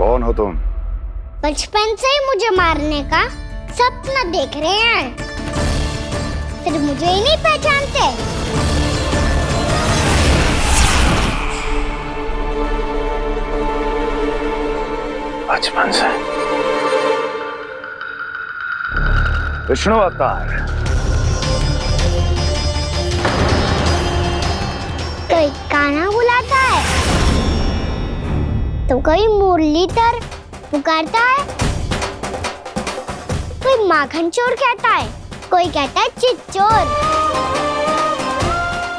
कौन हो तुम? बचपन से ही मुझे मारने का सपना देख रहे हैं, फिर मुझे ही नहीं पहचानते। बचपन से विष्णु अवतार। कोई कान्हा बुलाता है तो कोई मुरलीधर पुकारता है, कोई माखन चोर कहता है, कोई कहता है चिच्चोर।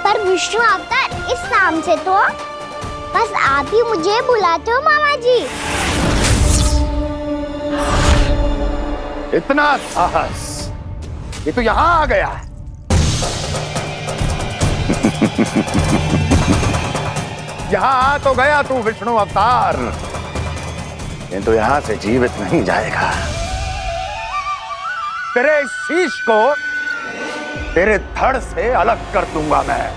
पर विष्णु अवतार इस नाम से तो बस आप ही मुझे बुलाते हो मामा जी। इतना साहस, ये तो यहाँ आ गया है। यहाँ आ तो गया तू विष्णु अवतार, किंतु यहाँ से जीवित नहीं जाएगा। तेरे इस शीश को तेरे धड़ से अलग कर दूंगा मैं।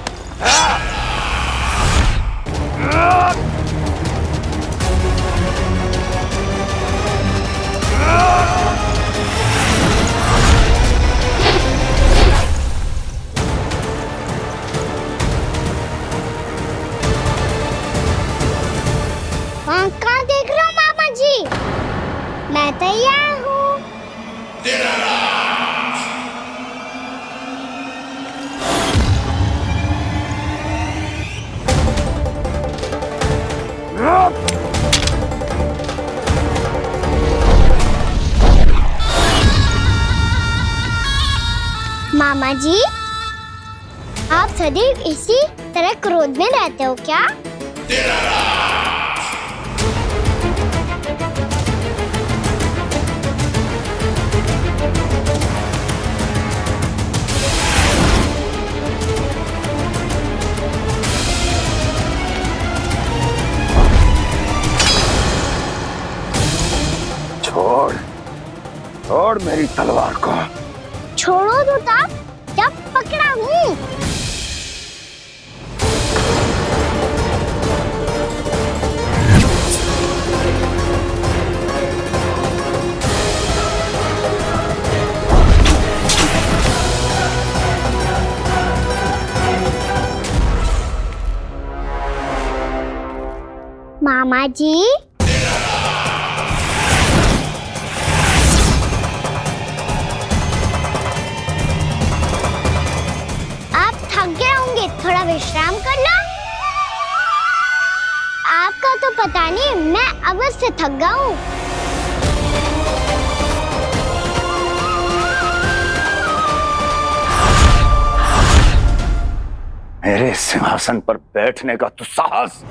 कहाँ देख रहे हो मामा जी? मैं तैयार हूँ। मामा जी, आप सदैव इसी तरह क्रोध में रहते हो क्या? छोड़, छोड़ मेरी तलवार को। छोड़ो तो तब जब पकड़ा हूँ। मामा जी, थोड़ा विश्राम कर लो। आपका तो पता नहीं, मैं अवश्य थक गया हूँ। मेरे सिंहासन पर बैठने का तू साहस?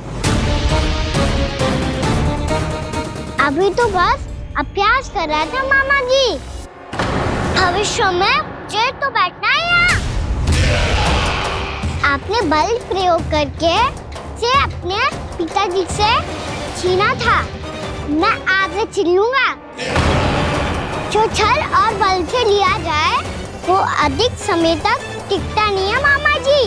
अभी तो बस अभ्यास कर रहा था मामा जी। भविष्य में मुझे तो बैठना है यहाँ। आपने बल प्रयोग करके से अपने पिताजी से छीना था, मैं आज से छीन लूंगा। जो छल और बल से लिया जाए वो अधिक समय तक टिकता नहीं है मामा जी।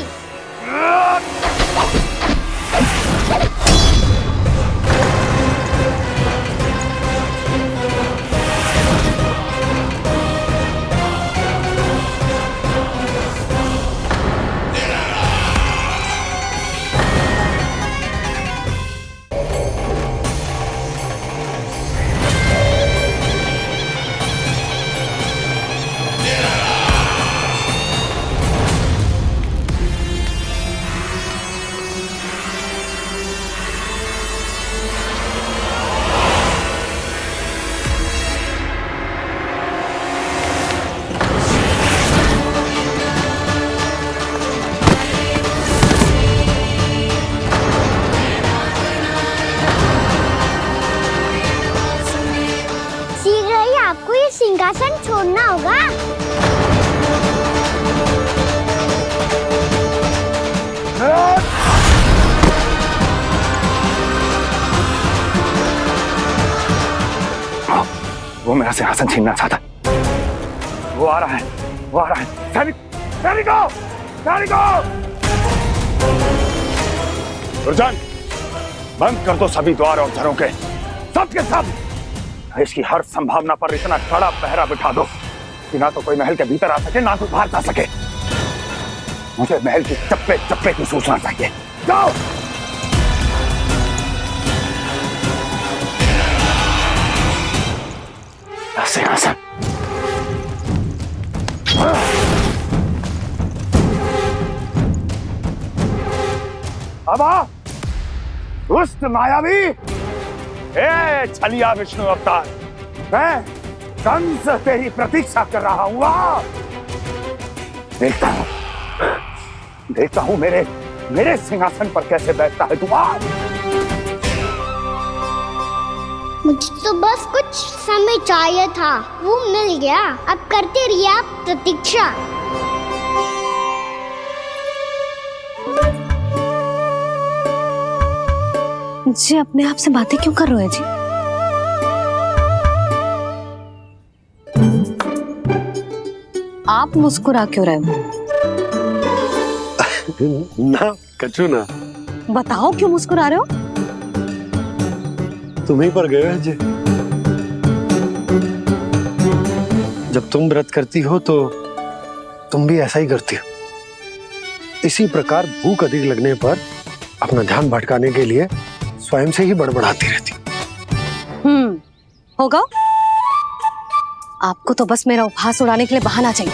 सिंहासन छोड़ना होगा। वो मेरा सिंहासन छीनना चाहता। वो आ रहा है, वो आ रहा है। सैनिकों, सैनिकों! दुर्जन, बंद कर दो सभी द्वार और झरोखे। सब के सब इसकी हर संभावना पर इतना कड़ा पहरा बिठा दो कि ना तो कोई महल के भीतर आ सके, ना तो बाहर जा सके। मुझे महल की चप्पे चप्पे की सूचना चाहिए। जाओ। सिंहासन। अब आ, दुष्ट मायावी, ए छलिया विष्णु अवतार, मैं कंस तेरी प्रतीक्षा कर रहा हूं। आ, देखता हूं मेरे सिंहासन पर कैसे बैठता है तू। आ, मुझे तो बस कुछ समय चाहिए था, वो मिल गया। अब करते रहिए आप प्रतीक्षा। जी अपने आप से बातें क्यों कर रहे हैं जी? आप मुस्कुरा क्यों रहे हो? ना कचू ना। बताओ क्यों मुस्कुरा रहे हो? तुम ही पर गए जी। जब तुम व्रत करती हो तो तुम भी ऐसा ही करती हो। इसी प्रकार भूख अधिक लगने पर अपना ध्यान भटकाने के लिए स्वयं से ही बड़बड़ाती रहती। होगा। आपको तो बस मेरा उपहास उड़ाने के लिए बहाना चाहिए।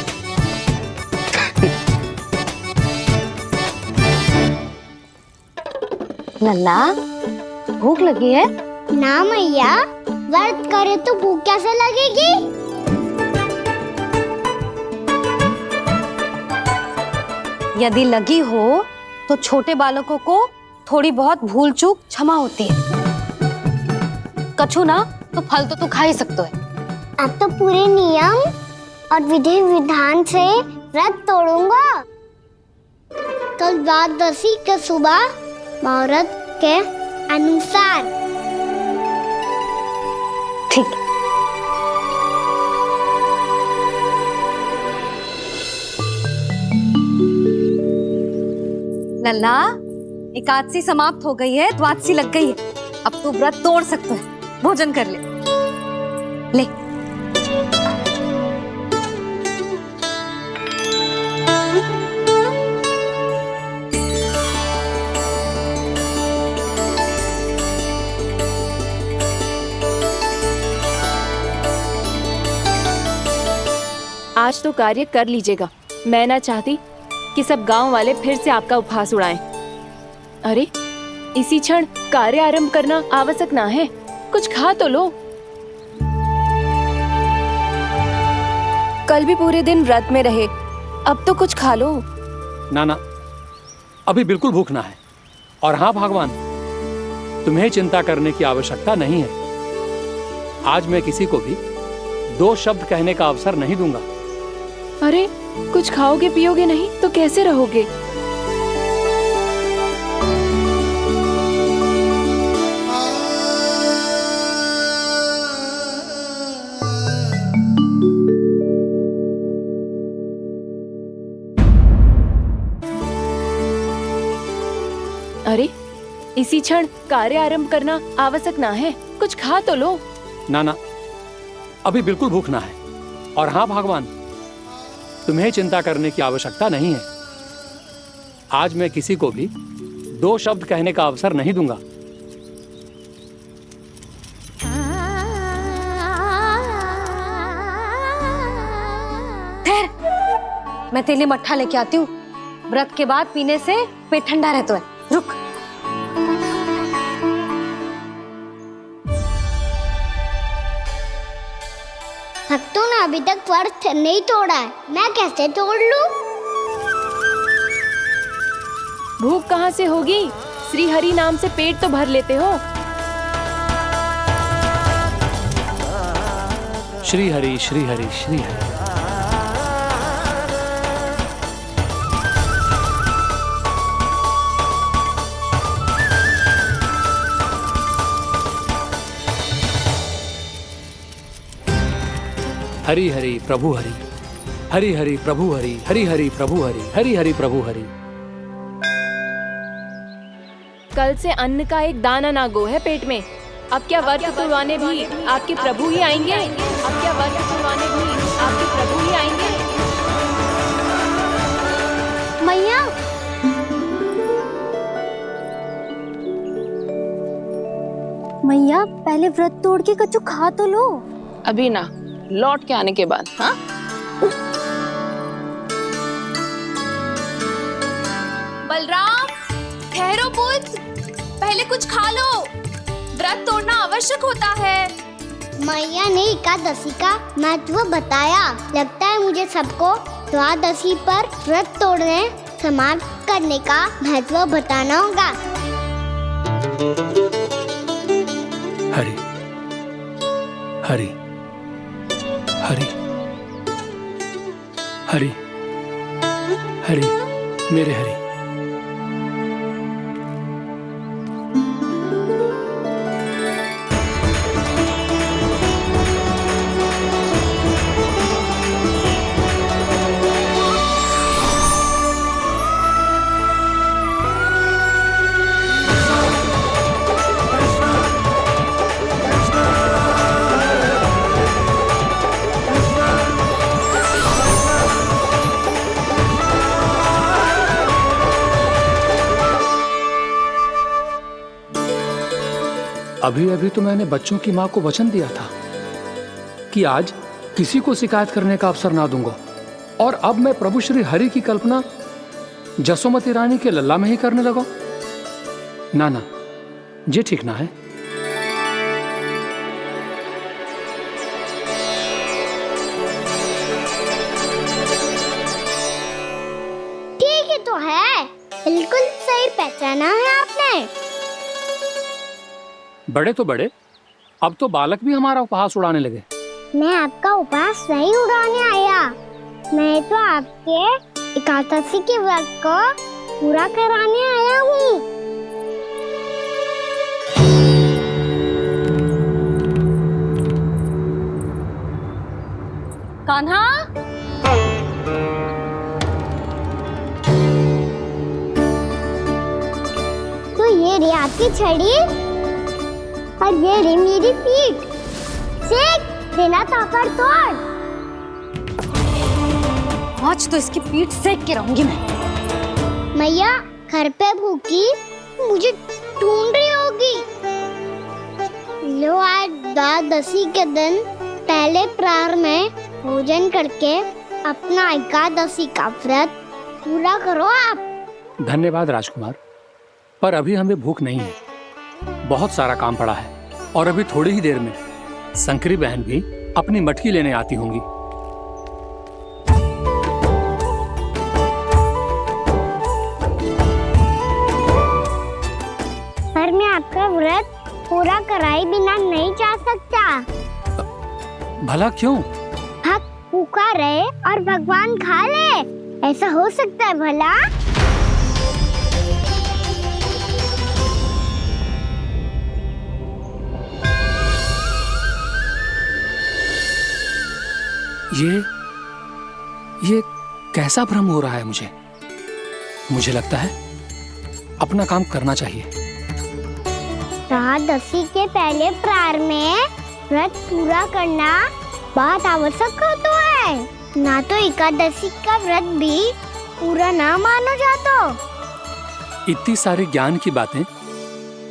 लल्ला, भूख लगी है? ना मैया, व्रत करे तो भूख कैसे लगेगी? यदि लगी हो तो छोटे बालकों को थोड़ी बहुत भूल चूक क्षमा होती है। कछु ना तो फल तो तू खा ही सकते है। अब तो पूरे नियम और विधि विधान से व्रत तोड़ूंगा। कल द्वादशी के सुबह मुहूर्त के अनुसार। ठीक। लल्ला, एकादशी समाप्त हो गई है, द्वादशी लग गई है। अब तू व्रत तोड़ सकते है। भोजन कर ले। ले। आज तो कार्य कर लीजिएगा। मैं ना चाहती कि सब गांव वाले फिर से आपका उपहास उड़ाएं। अरे, इसी क्षण कार्य आरंभ करना आवश्यक ना है। कुछ खा तो लो। कल भी पूरे दिन व्रत में रहे, अब तो कुछ खा लो। ना ना, अभी बिल्कुल भूख ना है। और हाँ भगवान, तुम्हें चिंता करने की आवश्यकता नहीं है। आज मैं किसी को भी 2 शब्द कहने का अवसर नहीं दूंगा। अरे, कुछ खाओगे पियोगे नहीं तो कैसे रहोगे? अरे, इसी क्षण कार्य आरंभ करना आवश्यक ना है। कुछ खा तो लो। ना ना, अभी बिल्कुल भूख ना है। और हाँ भगवान, तुम्हें चिंता करने की आवश्यकता नहीं है। आज मैं किसी को भी 2 शब्द कहने का अवसर नहीं दूंगा। ठहर, मैं तेरे लिए मट्ठा लेके आती हूँ। व्रत के बाद पीने से पेट ठंडा रहता है। रुक। भक्तों ने अभी तक व्रत नहीं तोड़ा है, मैं कैसे तोड़ लूं? भूख कहाँ से होगी? श्री हरि नाम से पेट तो भर लेते हो। श्री हरि श्री हरि श्री हरि। हरि हरि प्रभु हरि, हरि हरि प्रभु हरि, हरि हरि प्रभु हरि, हरि हरि प्रभु हरि। कल से अन्न का एक दाना ना गो है पेट में। अब क्या वर्त तुड़वाने भी आपके प्रभु ही आएंगे? अब क्या वर्त तुड़वाने भी आपके प्रभु ही आएंगे? मैया, मैया पहले व्रत तोड़ के कच्चू खा तो लो। अभी ना, लौट के आने के बाद। हाँ, बलराम, ठहरो पुत्र, पहले कुछ खा लो। व्रत तोड़ना आवश्यक होता है। मैया ने एकादशी का महत्व बताया। लगता है मुझे सबको द्वादशी पर व्रत तोड़ने समाप्त करने का महत्व बताना होगा। हरि हरि हरि हरि हरि मेरे हरि। अभी अभी तो मैंने बच्चों की माँ को वचन दिया था कि आज किसी को शिकायत करने का अवसर ना दूंगा, और अब मैं प्रभु श्री हरि की कल्पना जसोमती रानी के लल्ला में ही करने लगा। ना ना, ये ठीक ना है। ठीक ही तो है, बिल्कुल सही पहचाना है आपने। बड़े तो बड़े, अब तो बालक भी हमारा उपहास उड़ाने लगे। मैं आपका उपहास नहीं उड़ाने आया, मैं तो आपके एकादशी के व्रत को पूरा कराने आया हूँ। कान्हा, तो ये रे आपकी छड़ी और ये रे मेरी पीठ। सेक बिना ताकत तोड़। आज तो इसकी पीठ सेक के रहूंगी मैं। मैया घर पे भूखी मुझे ढूंढ रही होगी। लो, आज द्वादशी के दिन पहले प्रहर में भोजन करके अपना एकादशी का व्रत पूरा करो आप। धन्यवाद राजकुमार, पर अभी हमें भूख नहीं है। बहुत सारा काम पड़ा है, और अभी थोड़ी ही देर में शंकरी बहन भी अपनी मटकी लेने आती होंगी। पर मैं आपका व्रत पूरा कराए बिना नहीं जा सकता। भला क्यों? भक्त भूखा रहे और भगवान खा ले, ऐसा हो सकता है भला? ये कैसा भ्रम हो रहा है मुझे? मुझे लगता है अपना काम करना चाहिए। द्वादशी के पहले प्रहर में व्रत पूरा करना बहुत आवश्यक होता है, ना तो एकादशी का व्रत भी पूरा ना मानो जाता। इतनी सारी ज्ञान की बातें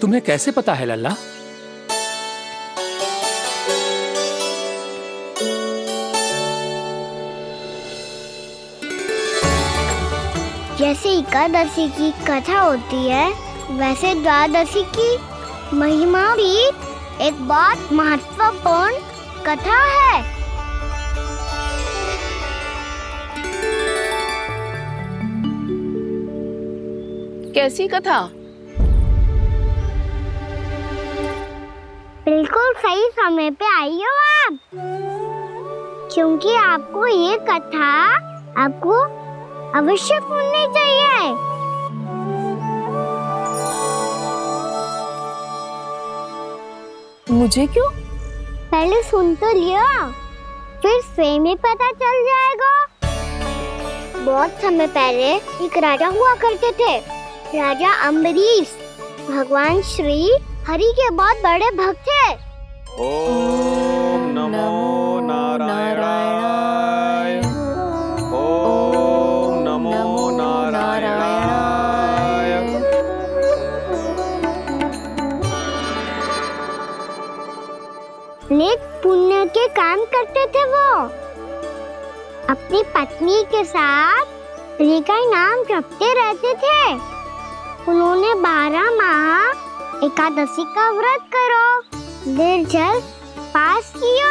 तुम्हें कैसे पता है लल्ला? जैसे एकादशी की कथा होती है, वैसे द्वादशी की महिमा भी एक बहुत महत्वपूर्ण कथा है। कैसी कथा? बिल्कुल सही समय पे आई हो आप, क्योंकि आपको ये कथा आपको अवश्य सुननी चाहिए। मुझे क्यों? पहले सुन तो लियो, फिर स्वयं ही पता चल जाएगा। बहुत समय पहले एक राजा हुआ करते थे, राजा अम्बरीश। भगवान श्री हरि के बहुत बड़े भक्त थे। ओम नमो नारायणाय। ओम नमो नारायणाय। नेक पुण्य के काम करते थे वो। अपनी पत्नी के साथ हरि का नाम जपते रहते थे। उन्होंने 12 माह एकादशी का व्रत करो, निर्जल पास किया,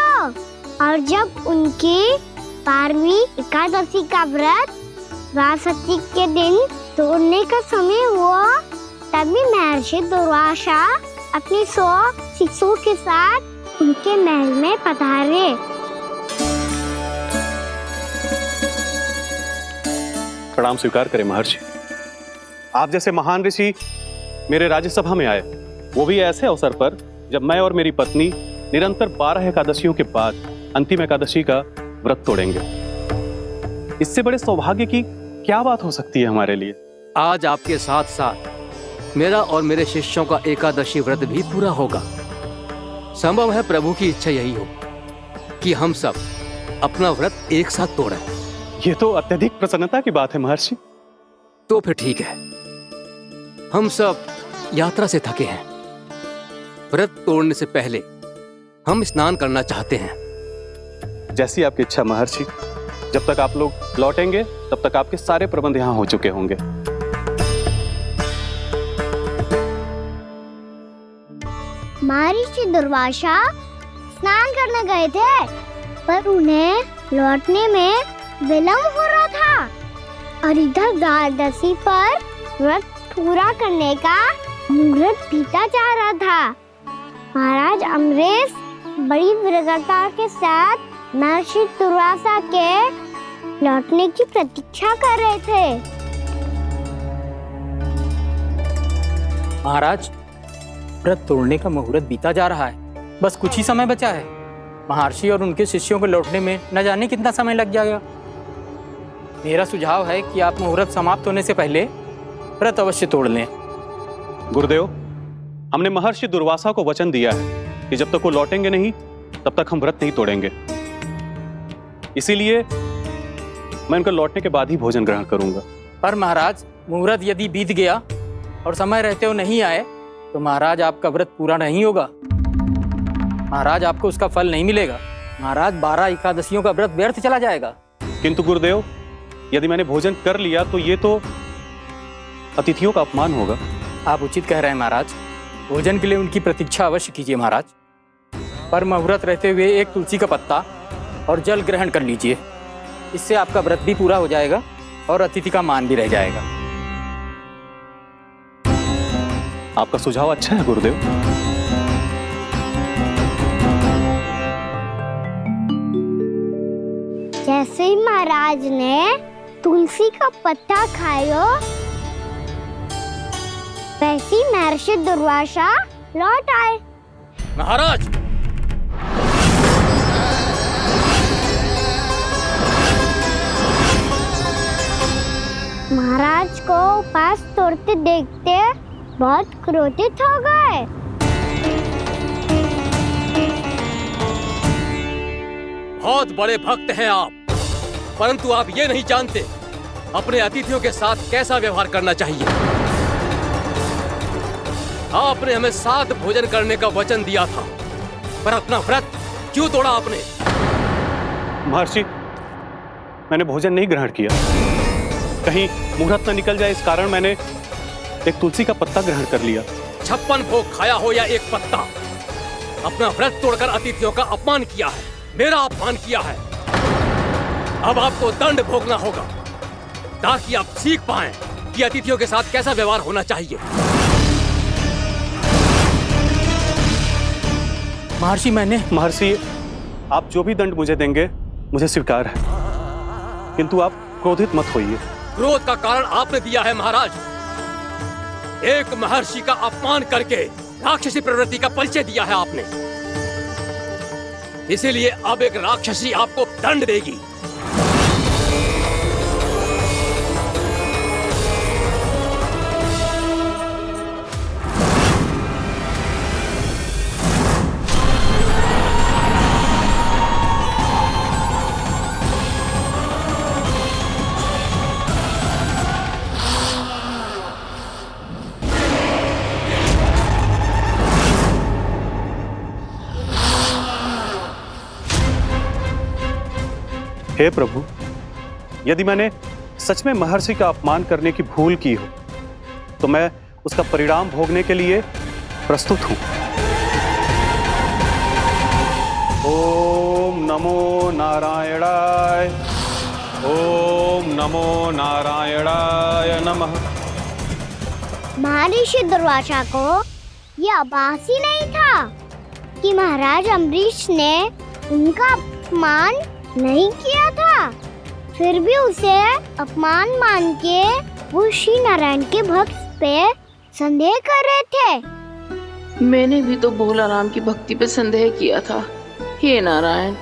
और जब उनकी 12वीं एकादशी का व्रत द्वादशी के दिन तोड़ने का समय हुआ, तभी महर्षि दुर्वासा अपनी 100 शिष्यों के साथ उनके महल में पधारे। प्रणाम स्वीकार करें महर्षि। आप जैसे महान ऋषि मेरे राज्यसभा में आए, वो भी ऐसे अवसर पर जब मैं और मेरी पत्नी निरंतर 12 एकादशियों के बाद अंतिम एकादशी का व्रत तोड़ेंगे। इससे बड़े सौभाग्य की क्या बात हो सकती है हमारे लिए। आज आपके साथ साथ मेरा और मेरे शिष्यों का एकादशी व्रत भी पूरा होगा। संभव है प्रभु की इच्छा यही हो कि हम सब अपना व्रत एक साथ तोड़ें। ये तो अत्यधिक प्रसन्नता की बात है महर्षि। तो फिर ठीक है, हम सब यात्रा से थके हैं। व्रत तोड़ने से पहले हम स्नान करना चाहते हैं। जैसी आपकी इच्छा महर्षि। जब तक आप लोग लौटेंगे तब तक आपके सारे प्रबंध यहाँ हो चुके होंगे। महर्षि दुर्वासा स्नान करने गए थे, पर उन्हें लौटने में विलंब हो रहा था, और इधर द्वादशी पर व्रत पूरा करने का मुहूर्त बीता जा रहा था। महाराज अमरेश बड़ी विरक्ता के साथ महर्षि दुर्वासा के लौटने की प्रतीक्षा कर रहे थे। महाराज, व्रत तोड़ने का मुहूर्त बीता जा रहा है। बस कुछ ही समय बचा है। महर्षि और उनके शिष्यों को लौटने में न जाने कितना समय लग जाएगा। मेरा सुझाव है कि आप मुहूर्त समाप्त होने से पहले व्रत अवश्य तोड़ लें। गुरुदेव, हमने महर्षि दुर्वासा को वचन दिया है कि जब तक वो लौटेंगे नहीं तब तक हम व्रत नहीं तोड़ेंगे। इसीलिए मैं उनके लौटने के बाद ही भोजन ग्रहण करूंगा। पर महाराज, मुहूर्त यदि बीत गया और समय रहते हो नहीं आए तो महाराज आपका व्रत पूरा नहीं होगा। महाराज, आपको उसका फल नहीं मिलेगा। महाराज, 12 एकादशियों का व्रत व्यर्थ चला जाएगा। किंतु गुरुदेव, यदि मैंने भोजन कर लिया तो ये तो अतिथियों का अपमान होगा। आप उचित कह रहे हैं महाराज। भोजन के लिए उनकी प्रतीक्षा अवश्य कीजिए महाराज। पर मुहूर्त रहते हुए एक तुलसी का पत्ता और जल ग्रहण कर लीजिए। इससे आपका व्रत भी पूरा हो जाएगा और अतिथि का मान भी रह जाएगा। आपका सुझाव अच्छा है गुरुदेव। जैसे ही महाराज ने तुलसी का पत्ता खाया, वैसे ही महर्षि दुर्वासा लौट आए। महाराज, महाराज को उपास तोड़ते देखते बहुत क्रोधित हो गए। बहुत बड़े भक्त हैं आप, परंतु आप ये नहीं जानते अपने अतिथियों के साथ कैसा व्यवहार करना चाहिए। आपने हमें साथ भोजन करने का वचन दिया था, पर अपना व्रत क्यों तोड़ा आपने? महर्षि, मैंने भोजन नहीं ग्रहण किया। कहीं मुहूर्त न निकल जाए इस कारण मैंने एक तुलसी का पत्ता ग्रहण कर लिया। 56 भोग खाया हो या एक पत्ता, अपना व्रत तोड़कर अतिथियों का अपमान किया है, मेरा अपमान किया है। अब आपको दंड भोगना होगा ताकि आप सीख पाएं कि अतिथियों के साथ कैसा व्यवहार होना चाहिए। महर्षि, आप जो भी दंड मुझे देंगे मुझे स्वीकार है, किंतु आप क्रोधित मत होइए। क्रोध का कारण आपने दिया है महाराज। एक महर्षि का अपमान करके राक्षसी प्रवृत्ति का परिचय दिया है आपने। इसीलिए अब एक राक्षसी आपको दंड देगी। हे प्रभु, यदि मैंने सच में महर्षि का अपमान करने की भूल की हो तो मैं उसका परिणाम भोगने के लिए प्रस्तुत हूं। ओम नमो नारायणाय, ओम नमो नारायणाय नमः। महर्षि दुर्वासा को यह आभास ही नहीं था कि महाराज अम्बरीश ने उनका अपमान नहीं किया था। फिर भी उसे अपमान मान के वो श्री नारायण के भक्त पे संदेह कर रहे थे। मैंने भी तो भोला राम की भक्ति पे संदेह किया था। हे नारायण,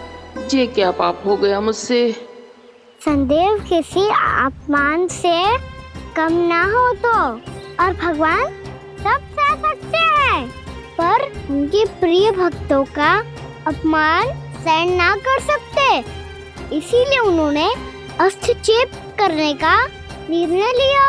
ये क्या पाप हो गया मुझसे? संदेह किसी अपमान से कम ना हो तो, और भगवान सब सह सकते हैं, पर उनके प्रिय भक्तों का अपमान सहन ना कर सकते। इसीलिए उन्होंने हस्तक्षेप करने का निर्णय लिया।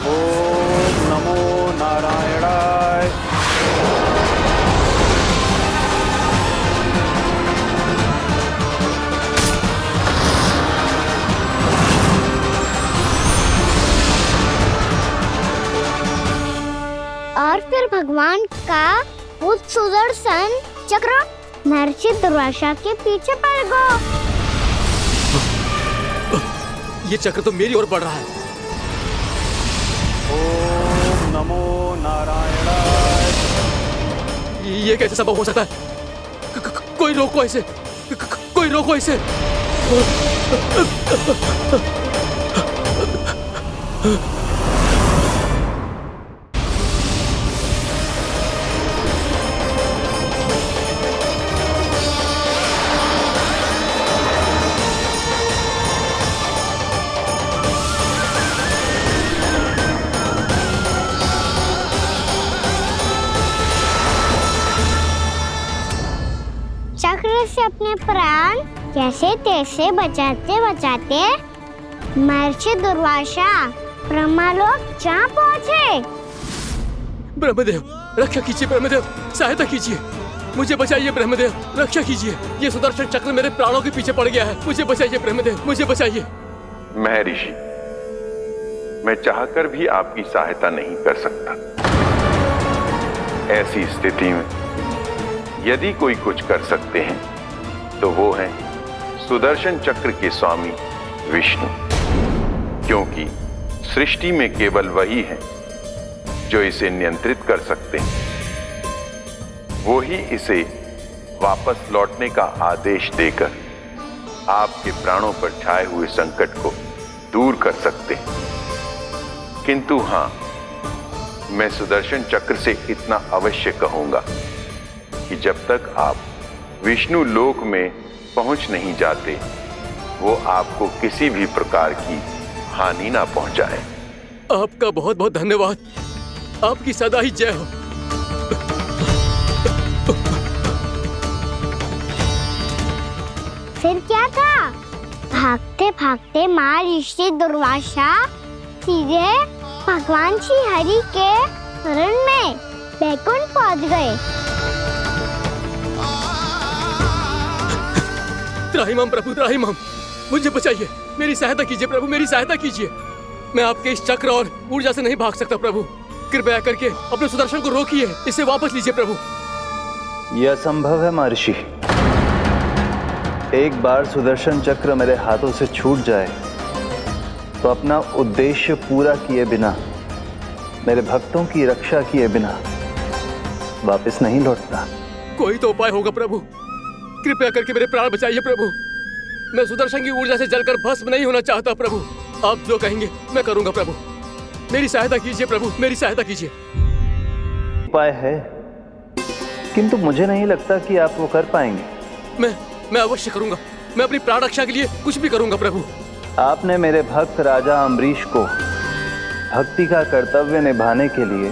ओम नमो नारायणाय। और फिर भगवान का वो सुदर्शन चक्र महर्षि दुर्वासा के पीछे पड़ गया। ये चक्र तो मेरी ओर बढ़ रहा है। ओम नमो नारायणाय। ये कैसे संभव हो सकता है? कोई रोको इसे, कोई रोको इसे। चक्र से अपने प्राण कैसे तैसे बचाते बचाते महर्षि दुर्वासा ब्रह्मलोक जहाँ पहुँचे। ब्रह्मदेव, रक्षा कीजिए। ब्रह्मदेव, सहायता कीजिए। मुझे बचाइए ब्रह्मदेव, रक्षा कीजिए। ये सुदर्शन चक्र मेरे प्राणों के पीछे पड़ गया है। मुझे बचाइए ब्रह्मदेव, मुझे बचाइए। महर्षि, मैं चाहकर भी आपकी सहायता नहीं कर सकता। ऐसी स्थिति में यदि कोई कुछ कर सकते हैं तो वो हैं सुदर्शन चक्र के स्वामी विष्णु, क्योंकि सृष्टि में केवल वही है जो इसे नियंत्रित कर सकते हैं। वो ही इसे वापस लौटने का आदेश देकर आपके प्राणों पर छाए हुए संकट को दूर कर सकते हैं। किंतु हां, मैं सुदर्शन चक्र से इतना अवश्य कहूंगा कि जब तक आप विष्णु लोक में पहुंच नहीं जाते, वो आपको किसी भी प्रकार की हानि ना पहुंचाए। आपका बहुत बहुत धन्यवाद। आपकी सदा ही जय हो। फिर क्या था? भागते भागते महर्षि दुर्वासा सीधे भगवान श्री हरि के शरण में बैकुंठ पहुंच गए। त्राहिमाम प्रभु, त्राहिमाम, मुझे बचाइए। मेरी सहायता कीजिए प्रभु, मेरी सहायता कीजिए। मैं आपके इस चक्र और ऊर्जा से नहीं भाग सकता प्रभु। कृपया करके अपने सुदर्शन को रोकिए, इसे वापस लीजिए प्रभु। यह असंभव है महर्षि। एक बार सुदर्शन चक्र मेरे हाथों से छूट जाए तो अपना उद्देश्य पूरा किए बिना, मेरे भक्तों की रक्षा किए बिना वापस नहीं लौटता। कोई तो उपाय होगा प्रभु। कृपया करके मेरे प्राण बचाइए प्रभु। मैं सुदर्शन की ऊर्जा से जलकर भस्म नहीं होना चाहता प्रभु। आप जो कहेंगे मैं करूंगा प्रभु। मेरी सहायता कीजिए प्रभु, मेरी सहायता कीजिए। उपाय है, किंतु मुझे नहीं लगता कि आप वो कर पाएंगे। मैं अवश्य करूंगा। मैं अपनी प्राण रक्षा के लिए कुछ भी करूंगा प्रभु। आपने मेरे भक्त राजा अम्बरीश को भक्ति का कर्तव्य निभाने के लिए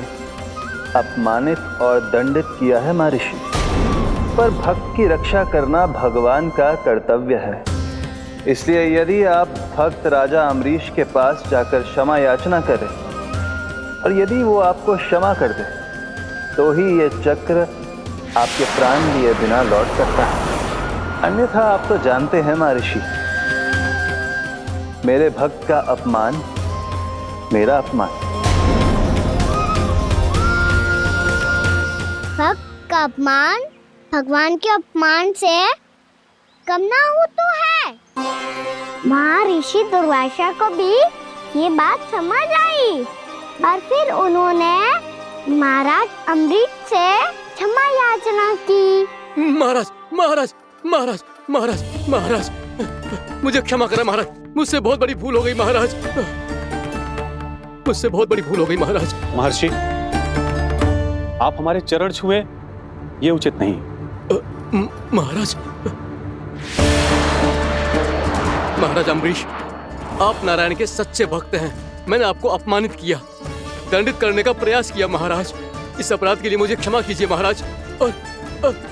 अपमानित और दंडित किया है महर्षि। पर भक्त की रक्षा करना भगवान का कर्तव्य है। इसलिए यदि आप भक्त राजा अम्बरीश के पास जाकर क्षमा याचना करें और यदि वो आपको क्षमा कर दे तो ही ये चक्र आपके प्राण लिए बिना लौट सकता है। अन्यथा आप तो जानते हैं महर्षि, मेरे भक्त का अपमान मेरा अपमान। भक्त का अपमान भगवान के अपमान से कम ना हो तो है। महर्षि दुर्वासा को भी ये बात समझ आई और फिर उन्होंने महाराज अम्बरीश से क्षमा याचना की। महाराज महाराज महाराज महाराज महाराज, मुझे क्षमा करें महाराज, मुझसे बहुत बड़ी भूल हो गई महाराज, मुझसे बहुत बड़ी भूल हो गई महाराज। महर्षि, आप हमारे चरण छुए ये उचित नहीं। महाराज महाराज अम्बरीश, आप नारायण के सच्चे भक्त हैं। मैंने आपको अपमानित किया, दंडित करने का प्रयास किया महाराज। इस अपराध के लिए मुझे क्षमा कीजिए महाराज, और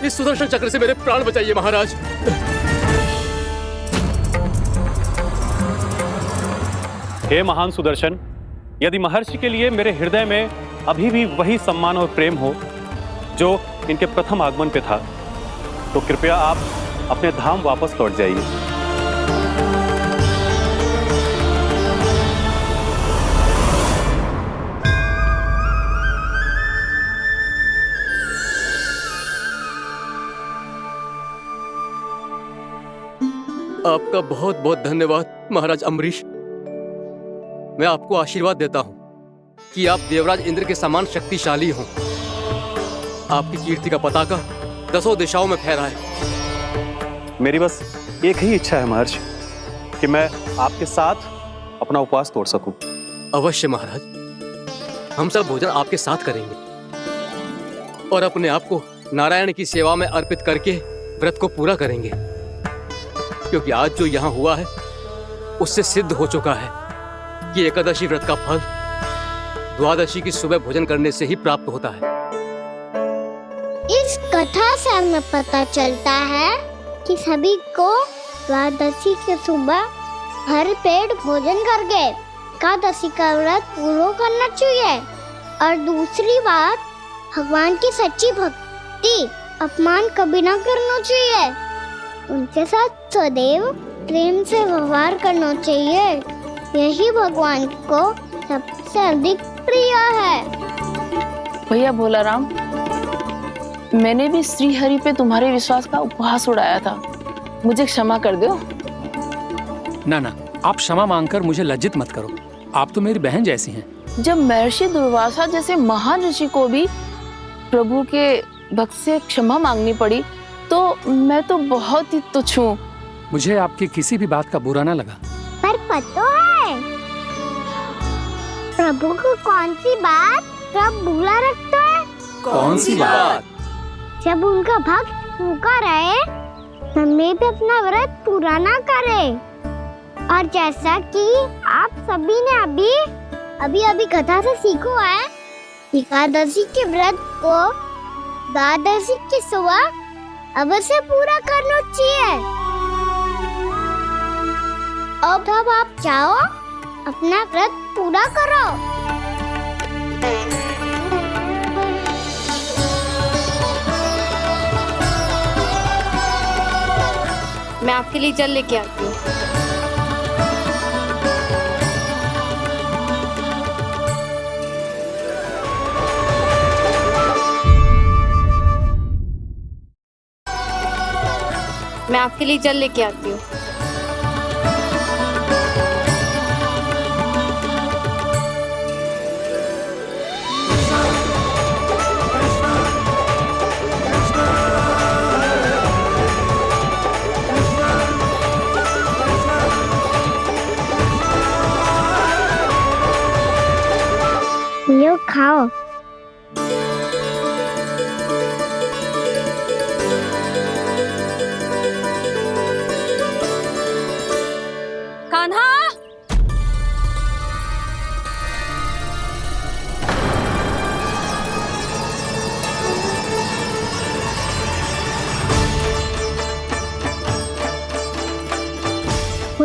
इस सुदर्शन चक्र से मेरे प्राण बचाइए महाराज। हे महान सुदर्शन, यदि महर्षि के लिए मेरे हृदय में अभी भी वही सम्मान और प्रेम हो जो इनके प्रथम आगमन पे था, तो कृपया आप अपने धाम वापस लौट जाइए। आपका बहुत बहुत धन्यवाद महाराज अम्बरीश। मैं आपको आशीर्वाद देता हूं कि आप देवराज इंद्र के समान शक्तिशाली हों। आपकी कीर्ति का पताका दसों दिशाओं में फहराए। मेरी बस एक ही इच्छा है महर्षि, कि मैं आपके साथ अपना उपवास तोड़ सकूं। अवश्य महाराज, हम सब भोजन आपके साथ करेंगे और अपने आप को नारायण की सेवा में अर्पित करके व्रत को पूरा करेंगे, क्योंकि आज जो यहाँ हुआ है उससे सिद्ध हो चुका है कि एकादशी व्रत का फल द्वादशी की सुबह भोजन करने से ही प्राप्त होता है। इस कथा से हमें पता चलता है कि सभी को द्वादशी के सुबह भर पेट भोजन करके एकादशी का व्रत पूरा करना चाहिए। और दूसरी बात, भगवान की सच्ची भक्ति अपमान कभी ना करना चाहिए। उनके साथ सदैव प्रेम से व्यवहार करना चाहिए। यही भगवान को सबसे अधिक प्रिय है। भैया भोलाराम, मैंने भी श्री हरि पे तुम्हारे विश्वास का उपहास उड़ाया था, मुझे क्षमा कर दो। ना ना, आप क्षमा मांगकर मुझे लज्जित मत करो, आप तो मेरी बहन जैसी हैं। जब महर्षि दुर्वासा जैसे महान ऋषि को भी प्रभु के भक्त से क्षमा मांगनी पड़ी, तो मैं तो बहुत ही तुच्छ हूँ। मुझे आपकी किसी भी बात का बुरा ना लगा। पर पता है प्रभु को कौन सी बात कब बुरा रखता है? कौन सी बात? जब उनका भक्त भूखा रहे, हमें भी अपना व्रत पूरा ना करे। और जैसा कि आप सभी ने अभी कथा से सीखो है, एकादशी के व्रत को द्वादशी की सुबह अवश्य पूरा करना चाहिए। अब आप जाओ, अपना व्रत पूरा करो। मैं आपके लिए जल लेके आती हूँ। मैं आपके लिए जल लेके आती हूँ। लो खाओ। कान्हा,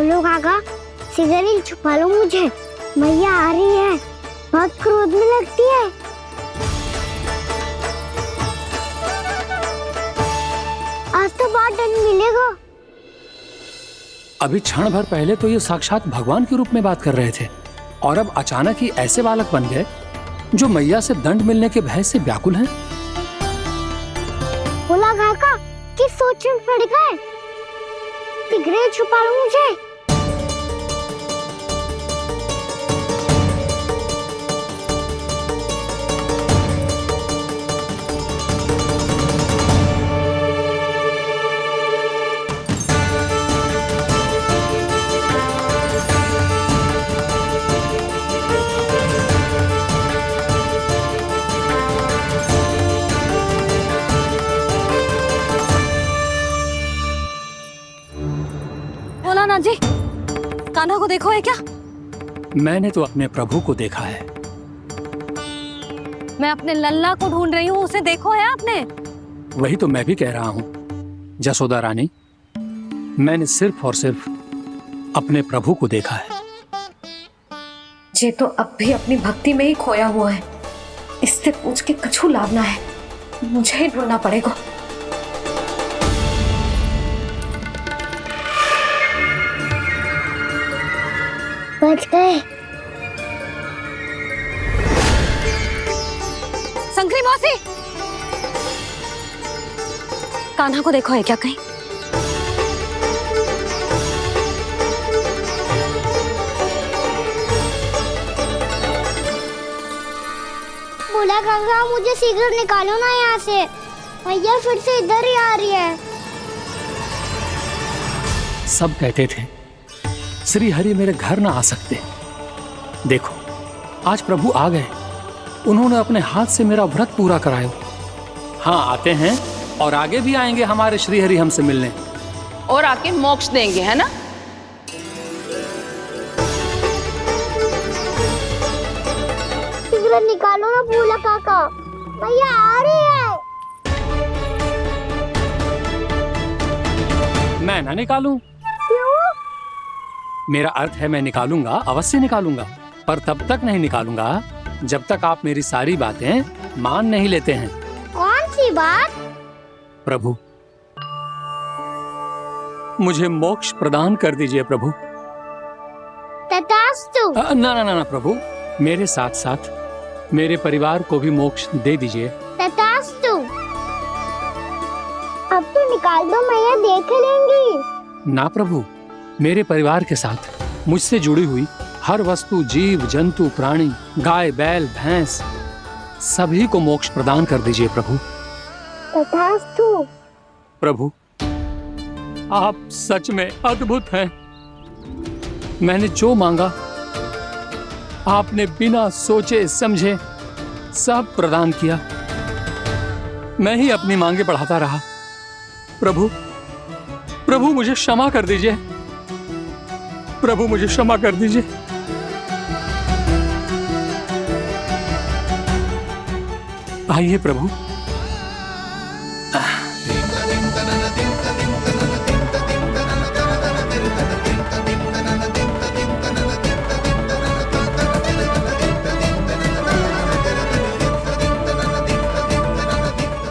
बोलो काका, सिगरेट छुपा लो मुझे, मैया आ रही है, बहुत क्रोध में लगती है। आज तो बहुत दंड मिलेगा। अभी क्षण भर पहले तो ये साक्षात भगवान के रूप में बात कर रहे थे और अब अचानक ही ऐसे बालक बन गए जो मैया से दंड मिलने के भय से व्याकुल हैं। बोला काका, किस सोच में पड़ गए? सिगरेट छुपा लो मुझे। बोला जी, कान्हा को देखो है क्या? मैंने तो अपने प्रभु को देखा है। मैं अपने लल्ला को ढूंढ रही हूँ, उसे देखो है आपने? वही तो मैं भी कह रहा हूँ जसोदा रानी, मैंने सिर्फ और सिर्फ अपने प्रभु को देखा है। ये तो अब भी अपनी भक्ति में ही खोया हुआ है, इससे पूछ के कछु लाभ ना है, मुझे ही ढूंढना पड़ेगा। बच गए। शंकरी मौसी, कान्हा को देखो है क्या कहीं? बोला काका, मुझे सिगरेट निकालो ना यहाँ से, भैया फिर से इधर ही आ रही है। सब कहते थे श्री हरि मेरे घर ना आ सकते, देखो आज प्रभु आ गए, उन्होंने अपने हाथ से मेरा व्रत पूरा कराया। हाँ, आते हैं और आगे भी आएंगे हमारे श्री हरि हमसे मिलने और आके मोक्ष देंगे, है ना? सिगरेट निकालो ना भोला काका, भैया आ रही है। मैं ना निकालूं? क्यों? मेरा अर्थ है मैं निकालूंगा, अवश्य निकालूंगा, पर तब तक नहीं निकालूंगा जब तक आप मेरी सारी बातें मान नहीं लेते हैं। कौन सी बात? प्रभु, मुझे मोक्ष प्रदान कर दीजिए प्रभु। तथास्तु। ना ना ना ना प्रभु, मेरे साथ साथ मेरे परिवार को भी मोक्ष दे दीजिए। तथास्तु। अब तो निकाल दो, मैया देख लेंगी। ना प्रभु, मेरे परिवार के साथ मुझसे जुड़ी हुई हर वस्तु, जीव जंतु, प्राणी, गाय बैल भैंस, सभी को मोक्ष प्रदान कर दीजिए प्रभु। तथास्तु। प्रभु, आप सच में अद्भुत हैं। मैंने जो मांगा आपने बिना सोचे समझे सब प्रदान किया। मैं ही अपनी मांगे बढ़ाता रहा। प्रभु, प्रभु मुझे क्षमा कर दीजिए, प्रभु मुझे क्षमा कर दीजिए। आइए प्रभु।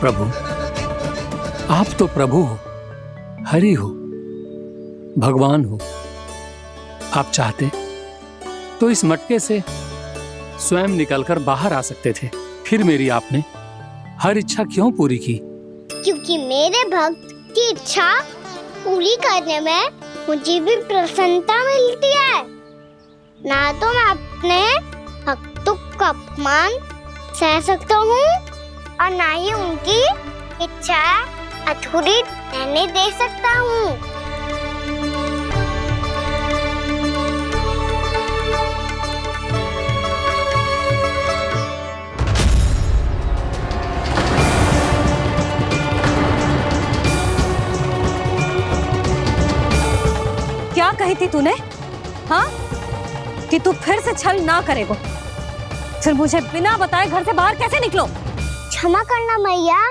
प्रभु, आप तो प्रभु हो, हरि हो, भगवान हो। आप चाहते तो इस मटके से स्वयं निकलकर बाहर आ सकते थे, फिर मेरी आपने हर इच्छा क्यों पूरी की? क्योंकि मेरे भक्त की इच्छा पूरी करने में मुझे भी प्रसन्नता मिलती है। ना तो मैं अपने भक्तों का अपमान सह सकता हूँ और ना ही उनकी इच्छा अधूरी रहने दे सकता हूँ। क्या कही थी तूने? हाँ, कि तू फिर से छल ना करेगा, फिर मुझे बिना बताए घर से बाहर कैसे निकलो? क्षमा करना मैया,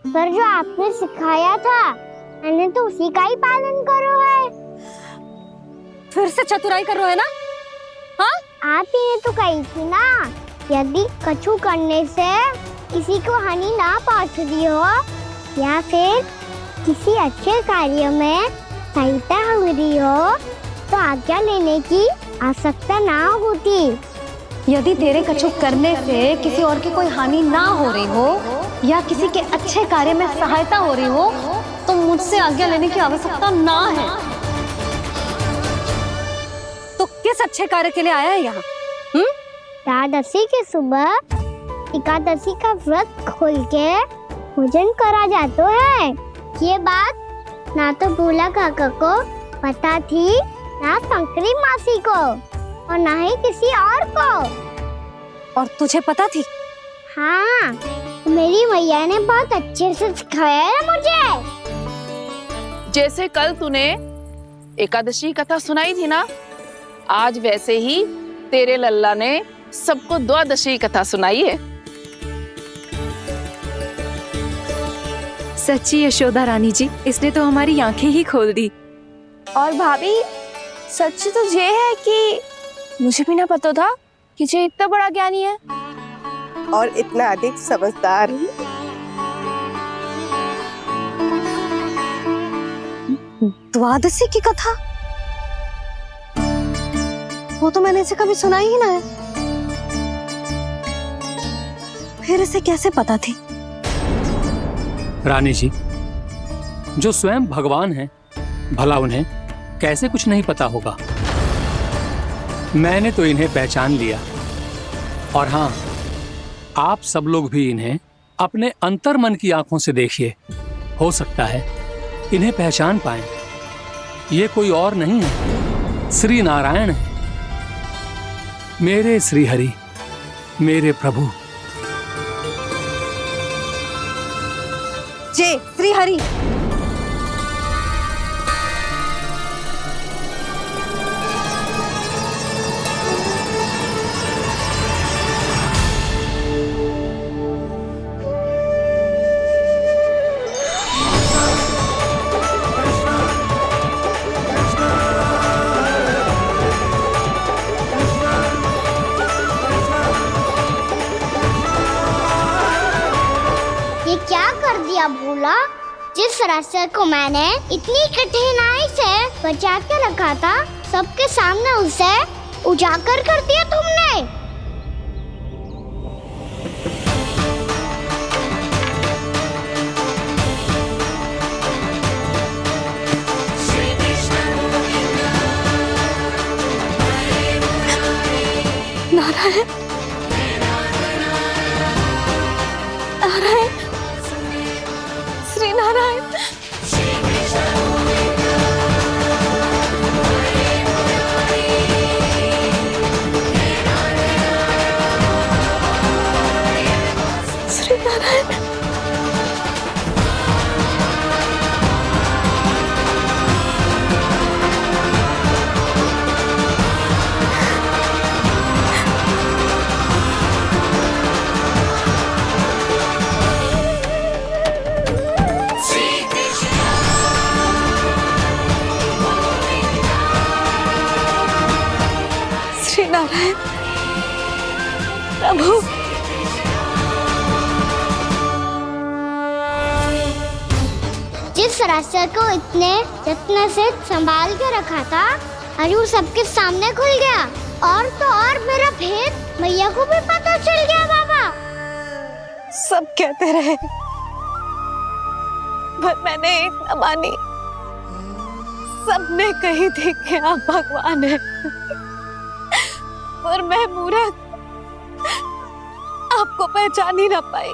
पर जो आपने सिखाया था मैंने तो उसी का ही पालन करो है। फिर से चतुराई कर रहे हो है ना? हाँ, आप ही ने तो कही थी ना, यदि कछु करने से किसी को हानि ना पहुंचती हो या फिर किसी अच्छे कार्य में सहायता हो रही हो तो आज्ञा लेने की आवश्यकता ना होती। यदि तेरे कछु करने से किसी और की कोई हानि ना हो रही हो या किसी के अच्छे कार्य में सहायता हो रही हो तो मुझसे आज्ञा लेने की आवश्यकता ना है। तो किस अच्छे कार्य के लिए आया है यहाँ? एकादशी की सुबह एकादशी का व्रत खोल के भोजन करा जाता है। ये बात ना तो भोला काका को पता थी, ना शंकरी मासी को और ना ही किसी और को। और तुझे पता थी? हाँ, मेरी मैया ने बहुत अच्छे से सिखाया है मुझे। जैसे कल तूने एकादशी कथा सुनाई थी ना, आज वैसे ही तेरे लल्ला ने सबको द्वादशी कथा सुनाई है। सच्ची यशोदा रानी जी, इसने तो हमारी आंखें ही खोल दी। और भाभी, सच तो ये है कि मुझे भी ना पता था कि ये इतना बड़ा ज्ञानी है और इतना अधिक समझदार। द्वादशी की कथा? वो तो मैंने इसे कभी सुना ही ना है। फिर इसे कैसे पता थी? रानी जी, जो स्वयं भगवान हैं, भला उन्हें कैसे कुछ नहीं पता होगा। मैंने तो इन्हें पहचान लिया, और हाँ, आप सब लोग भी इन्हें अपने अंतर्मन की आंखों से देखिए, हो सकता है इन्हें पहचान पाएं। ये कोई और नहीं है, श्री नारायण है, मेरे श्री हरि, मेरे प्रभु। जय श्री हरि। ये क्या कर दिया भोला? जिस रास्ते को मैंने इतनी कठिनाई से बचा के रखा था, सबके सामने उसे उजागर कर दिया तुमने। नारायण, नारायण, श्री नारायण। श्री नारायण। श्री नारायण प्रभु। जिस रास्ते को इतने यत्न से संभाल के रखा था, आज वो सबके सामने खुल गया। और तो और मेरा भेद मैया को भी पता चल गया। बाबा सब कहते रहे पर मैंने एक न मानी। सबने कही थी कि आप भगवान हैं, पर मैं मूर्ख आपको पहचान ही ना पाई।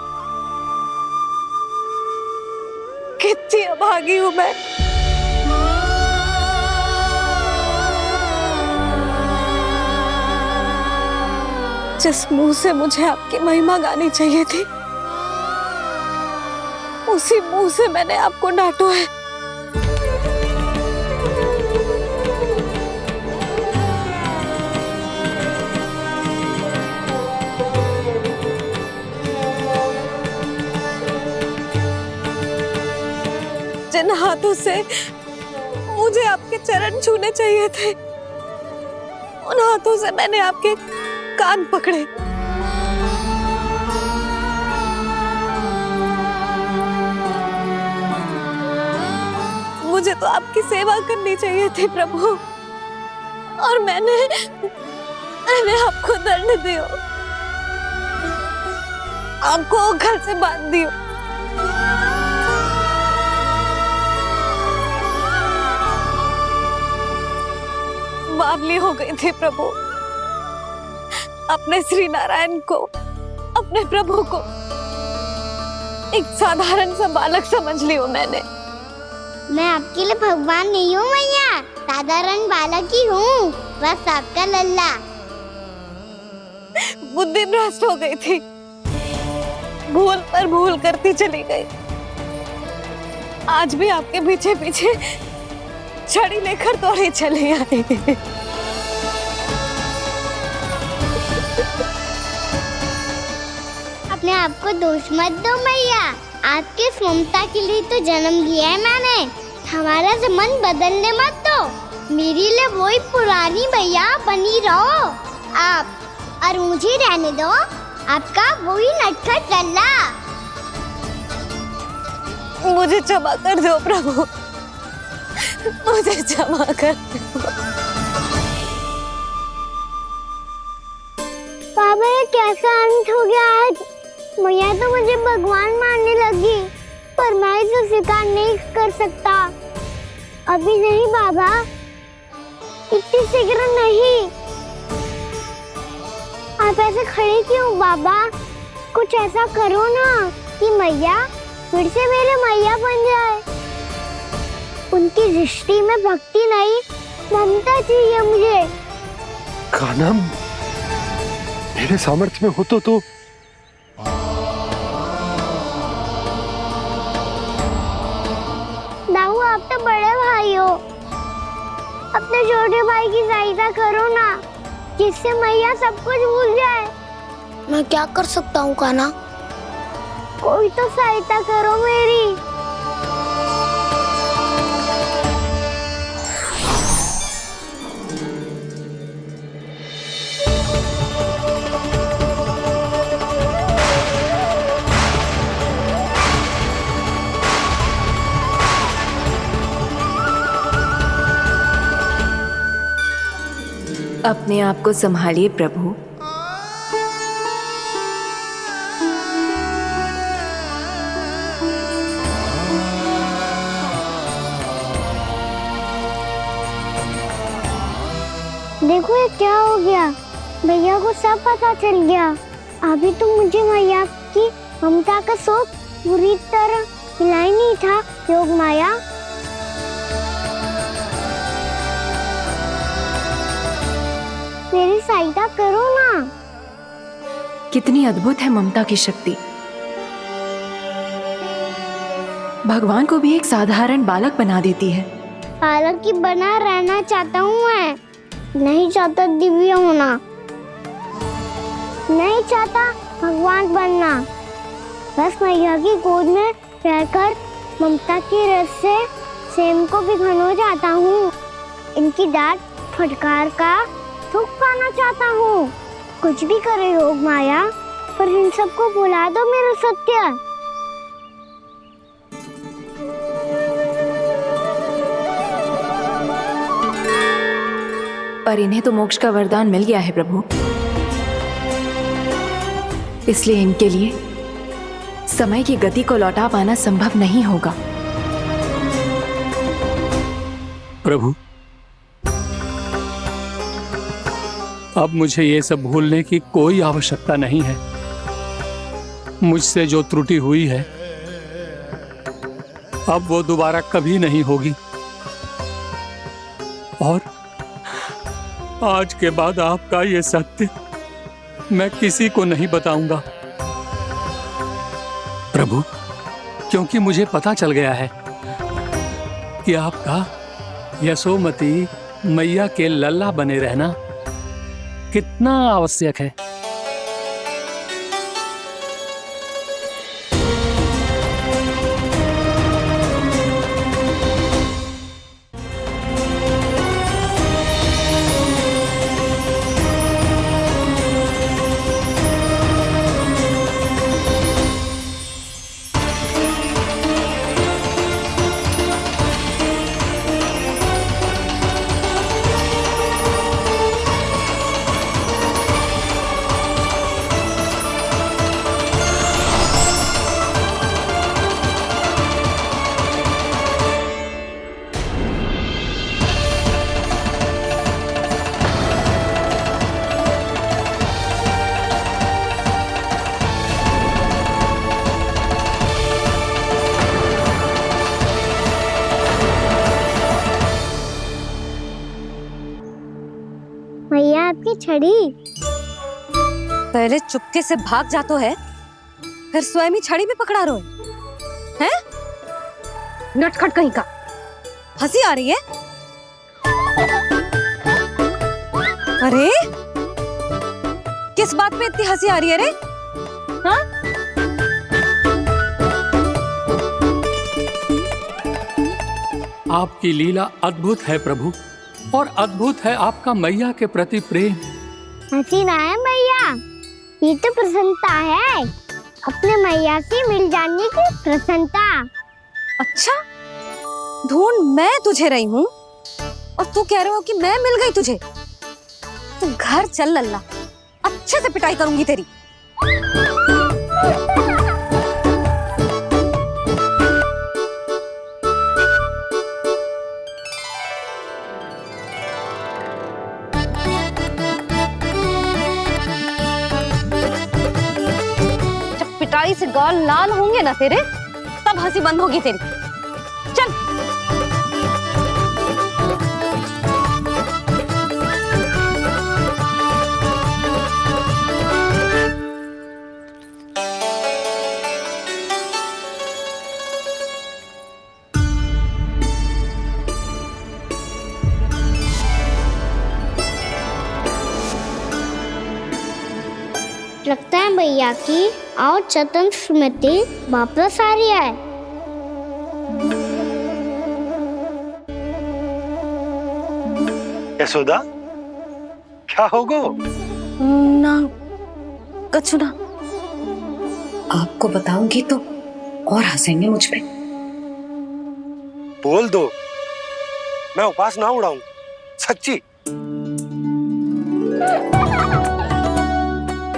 कितनी अभागी हूं मैं। जिस मुंह से मुझे आपकी महिमा गानी चाहिए थी, उसी मुंह से मैंने आपको डांटा है। जिन हाथों से मुझे आपके चरण छूने चाहिए थे, उन हाथों से मैंने आपके कान पकड़े। मुझे तो आपकी सेवा करनी चाहिए थी प्रभु, और मैंने आपको दंड दियो, आपको घर से बांध दियो। बावली हो गई थी प्रभु, अपने श्री नारायण को, अपने प्रभु को एक साधारण सा बालक समझ लियो मैंने। मैं आपके लिए भगवान नहीं हूँ मैया, साधारण बालक ही हूँ, बस आपका लल्ला। बुद्धि भ्रष्ट हो गई थी, भूल पर भूल करती चली गई। आज भी आपके पीछे पीछे छड़ी लेकर दौड़ी चली आई। अपने आप को दोष मत दो मैया, आपके ममता के लिए तो जन्म लिया है मैंने। हमारा मन बदलने मत दो, मेरे लिए वही पुरानी भैया बनी रहो आप, और मुझे रहने दो आपका वही नटखट लल्ला। मुझे क्षमा कर दो प्रभु, मुझे क्षमा कर दो। बाबा ये कैसा अंत हो गया आज? मैया तो मुझे भगवान मानने लगी, पर मैं इसे स्वीकार नहीं कर सकता। अभी नहीं बाबा, इतनी शीघ्र नहीं। आप ऐसे खड़े क्यों बाबा? कुछ ऐसा करो ना कि मैया फिर से मेरे मैया बन जाए। उनकी दृष्टि में भक्ति नहीं, ममता चाहिए मुझे। कान्हा, मेरे सामर्थ्य में हो तो दाऊ, आप तो बड़े भाई हो, अपने छोटे भाई की सहायता करो ना, जिससे मैया सब कुछ भूल जाए। मैं क्या कर सकता हूँ कान्हा? कोई तो सहायता करो मेरी। अपने आप को संभालिए प्रभु। देखो ये क्या हो गया, भैया को सब पता चल गया। अभी तो मुझे मैया की ममता का शौक पूरी तरह मिला ही नहीं था। योग माया, मेरी सहायता करो ना। कितनी अद्भुत है ममता की शक्ति। भगवान को भी एक साधारण बालक बना देती है। बालक की बना रहना चाहता हूँ मैं, नहीं चाहता दिव्य होना, नहीं चाहता भगवान बनना। बस मैया की गोद में रहकर ममता की रस से सेम को भी घनो चाहता हूँ। इनकी डांट फटकार का सुख पाना चाहता हूँ। कुछ भी करे योग माया, पर इन सबको भुला दो मेरा सत्य। पर इन्हें तो मोक्ष का वरदान मिल गया है प्रभु, इसलिए इनके लिए समय की गति को लौटा पाना संभव नहीं होगा। प्रभु, अब मुझे ये सब भूलने की कोई आवश्यकता नहीं है। मुझसे जो त्रुटि हुई है अब वो दोबारा कभी नहीं होगी, और आज के बाद आपका ये सत्य मैं किसी को नहीं बताऊंगा प्रभु, क्योंकि मुझे पता चल गया है कि आपका यशोमती मैया के लल्ला बने रहना कितना आवश्यक है। छड़ी। पहले चुपके से भाग जातो है, फिर स्वयं ही छड़ी भी पकड़ा रोए हैं? नटखट कहीं का। हंसी आ रही है? अरे किस बात पे इतनी हंसी आ रही है रे? हाँ? आपकी लीला अद्भुत है प्रभु, और अद्भुत है आपका मैया के प्रति प्रेम। हंसी ना है मैया, ये तो प्रसन्नता है, अपने मैया से मिल जाने की प्रसन्नता। अच्छा, ढूंढ मैं तुझे रही हूँ और तू कह रहे हो कि मैं मिल गई तुझे। तू घर चल लल्ला, अच्छे से पिटाई करूंगी तेरी। जब पिटाई से गाल लाल होंगे ना तेरे, तब हंसी बंद होगी तेरी। चल। लगता है भैया की और चतन स्मृति वापस आ रही है। यशोदा, क्या होगो? ना कछु ना। आपको बताऊंगी तो और हंसेंगे मुझ पे। बोल दो, मैं उपवास ना उड़ाऊं, सच्ची।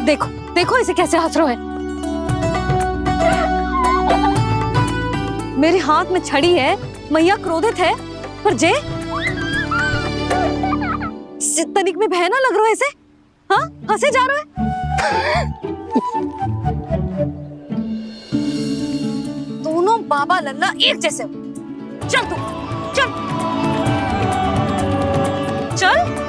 देखो देखो इसे कैसे हंस रहा है। मेरे हाथ में छड़ी है, मैया क्रोधित है, पर जे तनिक में बहना लग रहा है इसे। हाँ, हंसे जा रहा है। दोनों बाबा लल्ला एक जैसे हो। चल तू, चल चल।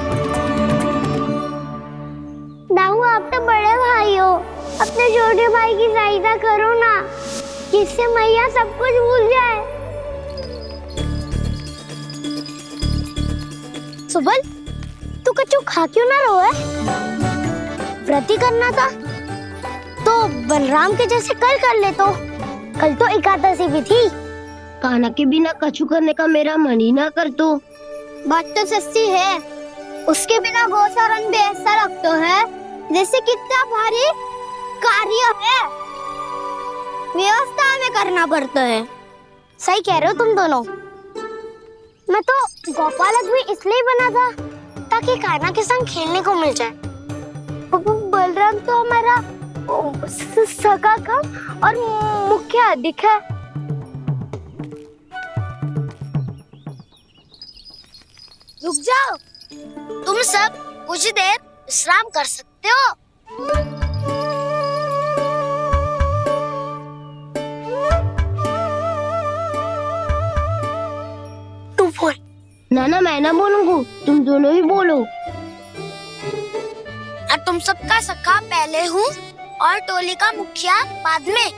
दाऊ, आप तो बड़े भाई हो, अपने छोटे भाई की सहायता करो ना, जिससे मैया सब कुछ भूल जाए। सुबल, तू कछु खा क्यों ना रहो है? व्रत ही करना था तो बलराम के जैसे कल कर ले। तो कल तो एकादशी भी थी। खाना के बिना कछु करने का मेरा मन ही ना कर। तो बात तो सच्ची है, उसके बिना गोचारण भी ऐसा लगता है जैसे कितना भारी कार्य है, व्यवस्था में करना पड़ता है। सही कह रहे हो तुम दोनों। मैं तो गोपालक भी इसलिए बना था ताकि कान्हा के संग खेलने को मिल जाए। बलराम तो हमारा सगा काम और मुख्य अधिक है। रुक जाओ, तुम सब कुछ देर विश्राम कर सकते हो। तू बोल। ना मैं ना बोलूंगा, तुम दोनों ही बोलो। और तुम सबका सखा पहले हूँ और टोली का मुखिया बाद में,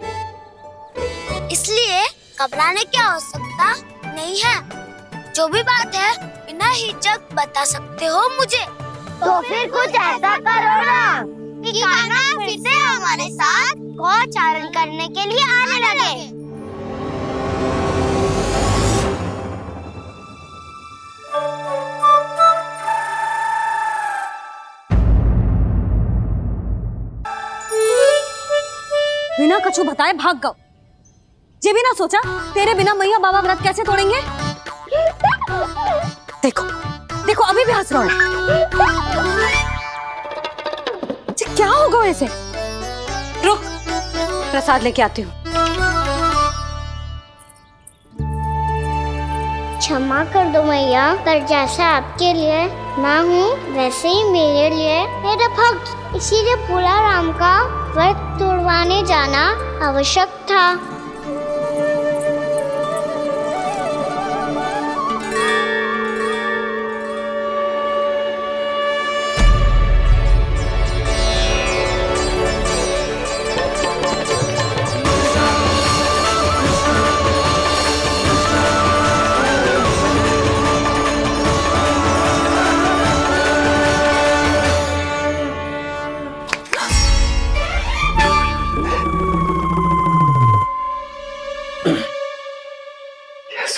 इसलिए घबराने की आवश्यकता नहीं है। जो भी बात है बिना हिचक बता सकते हो मुझे। तो फिर कुछ ऐसा करो ना कि कान्हा फिर से हमारे साथ गोचारण करने के लिए आने लगे। बिना कछु बताए भाग गओ। ये भी ना सोचा तेरे बिना मैया बाबा व्रत कैसे तोड़ेंगे। देखो देखो अभी भी हंस रहा है। क्या होगा ऐसे? रुक, प्रसाद लेके आती हूँ। क्षमा कर दो मैया, पर जैसा आपके लिए ना हूँ वैसे ही मेरे लिए मेरा भक्त, इसीलिए भोला राम का व्रत तोड़वाने जाना आवश्यक था।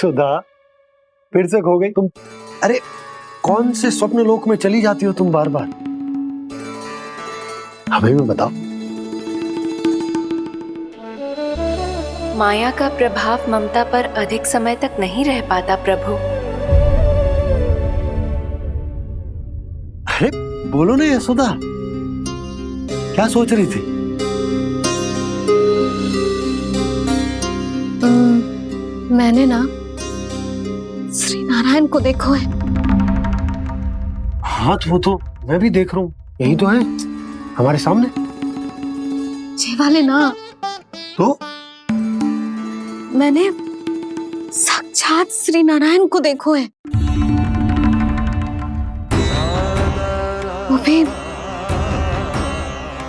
सुधा, फिर से खो गई तुम। अरे कौन से स्वप्न लोक में चली जाती हो तुम बार बार? हमें भी बताओ। माया का प्रभाव ममता पर अधिक समय तक नहीं रह पाता प्रभु। अरे बोलो ना यशोदा, क्या सोच रही थी? मैंने ना श्री नारायण को देखो है। हाँ तो वो तो मैं भी देख रहा हूँ, यही तो है हमारे सामने। जे वाले ना, तो मैंने साक्षात श्री नारायण को देखो है, वो भी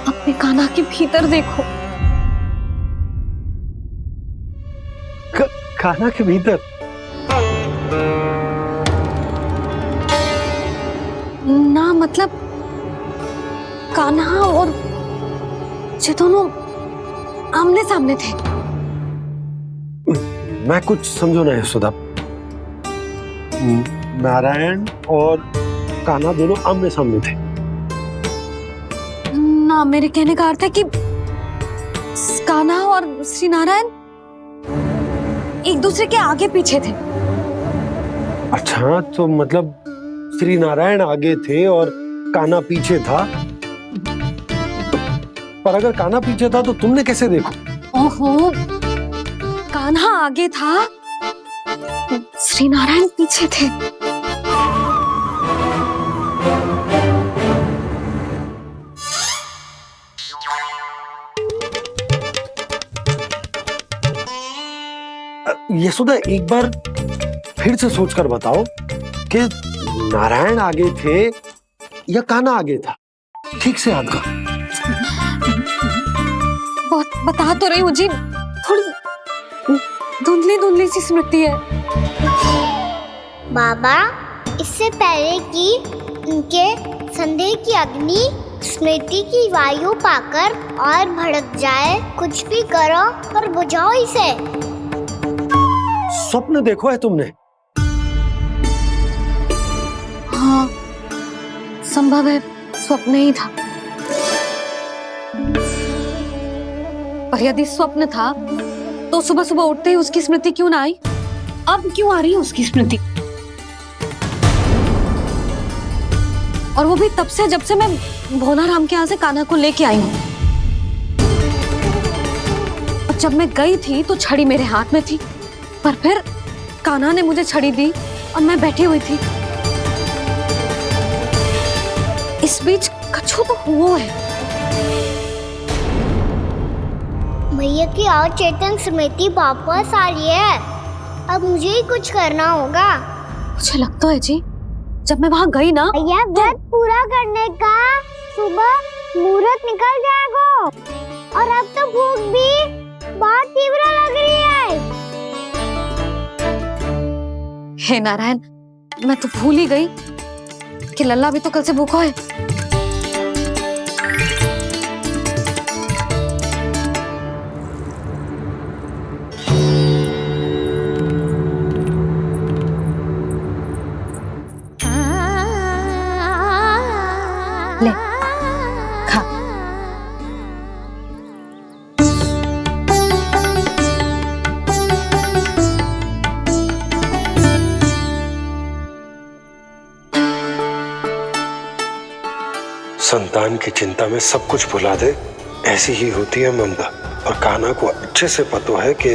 अपने कान्हा के भीतर देखो। कान्हा के भीतर? ना मतलब कान्हा और ये दोनों आमने सामने थे। मैं कुछ समझो ना यशोदा। नारायण और कान्हा दोनों आमने सामने थे? ना, मेरे कहने का अर्थ है कि कान्हा और श्री नारायण एक दूसरे के आगे पीछे थे। अच्छा, तो मतलब श्री नारायण आगे थे और कान्हा पीछे था। पर अगर कान्हा पीछे था तो तुमने कैसे देखो? ओहो, कान्हा आगे था, श्री नारायण पीछे थे। यशोदा, एक बार फिर से सोचकर बताओ कि नारायण आगे थे या कान्हा आगे था? ठीक से याद करो। बहुत बता तो रही हूँ जी, थोड़ी धुंधली धुंधली सी स्मृति है। बाबा, इससे पहले कि उनके संदेह की अग्नि स्मृति की वायु पाकर और भड़क जाए, कुछ भी करो पर बुझाओ इसे। स्वप्न देखो है तुमने? हाँ, संभव है स्वप्न ही था। पर यदि स्वप्न था तो सुबह सुबह उठते ही उसकी स्मृति क्यों ना आई? अब क्यों आ रही है उसकी स्मृति? और वो भी तब से जब से मैं भोलाराम के यहाँ से कान्हा को लेके आई हूँ। और जब मैं गई थी तो छड़ी मेरे हाथ में थी, पर फिर कान्हा ने मुझे छड़ी दी और मैं बैठी हुई थी। इस बीच कछु तो हुआ है। भैया की अचेतन स्मृति वापस आ रही है। अब मुझे ही कुछ करना होगा। मुझे लगता है जी, जब मैं वहाँ गई ना, भैया व्रत पूरा करने का सुबह मुहूर्त निकल जाएगा और अब तो भूख भी बहुत तीव्र लग रही है। हे नारायण, मैं तो भूल ही गई कि लल्ला भी तो कल से भूखा है। ले, खा। संतान की चिंता में सब कुछ भुला दे, ऐसी ही होती है ममता। और कान्हा को अच्छे से पता है कि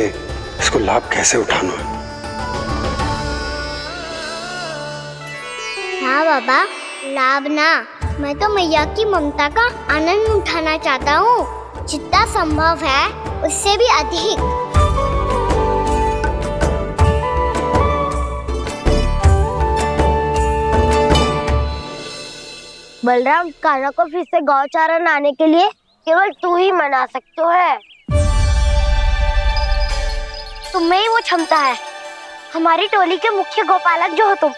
इसको लाभ कैसे उठाना है। हाँ बाबा, लाभ ना, मैं तो मैया की ममता का आनंद उठाना चाहता हूँ, जितना संभव है उससे भी अधिक। बलराम, कान्हा को फिर से गौचारण आने के लिए केवल तू ही मना सकते है। तुम्हें ही वो क्षमता है, हमारी टोली के मुख्य गोपालक जो हो तुम।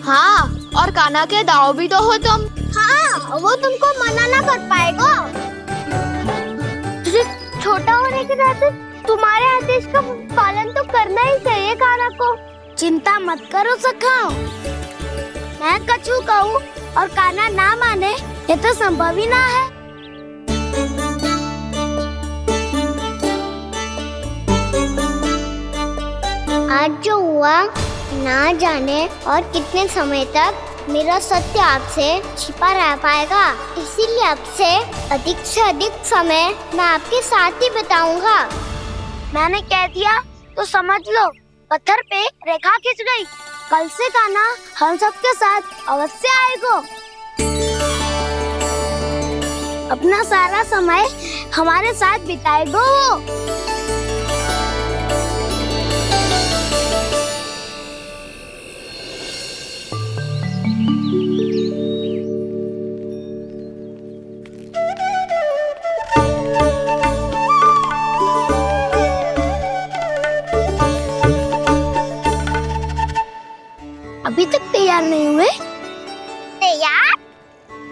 हाँ, और कान्हा के दाव भी तो हो तुम। हाँ, वो तुमको मना ना कर पाएगा। तुझे छोटा होने के रहते तुम्हारे आदेश का पालन तो करना ही चाहिए काना को। चिंता मत करो सखा, मैं कछु कहूँ और काना ना माने ये तो संभव ही ना है। आज जो हुआ ना जाने और कितने समय तक मेरा सत्य आपसे छिपा रह पाएगा, इसीलिए आपसे अधिक से अधिक समय मैं आपके साथ ही बिताऊंगा। मैंने कह दिया तो समझ लो, पत्थर पे रेखा खिंच गई। कल से काना हम सबके साथ अवश्य आएगा। अपना सारा समय हमारे साथ बिताएगा वो। अभी तक तैयार नहीं हुए? तैयार?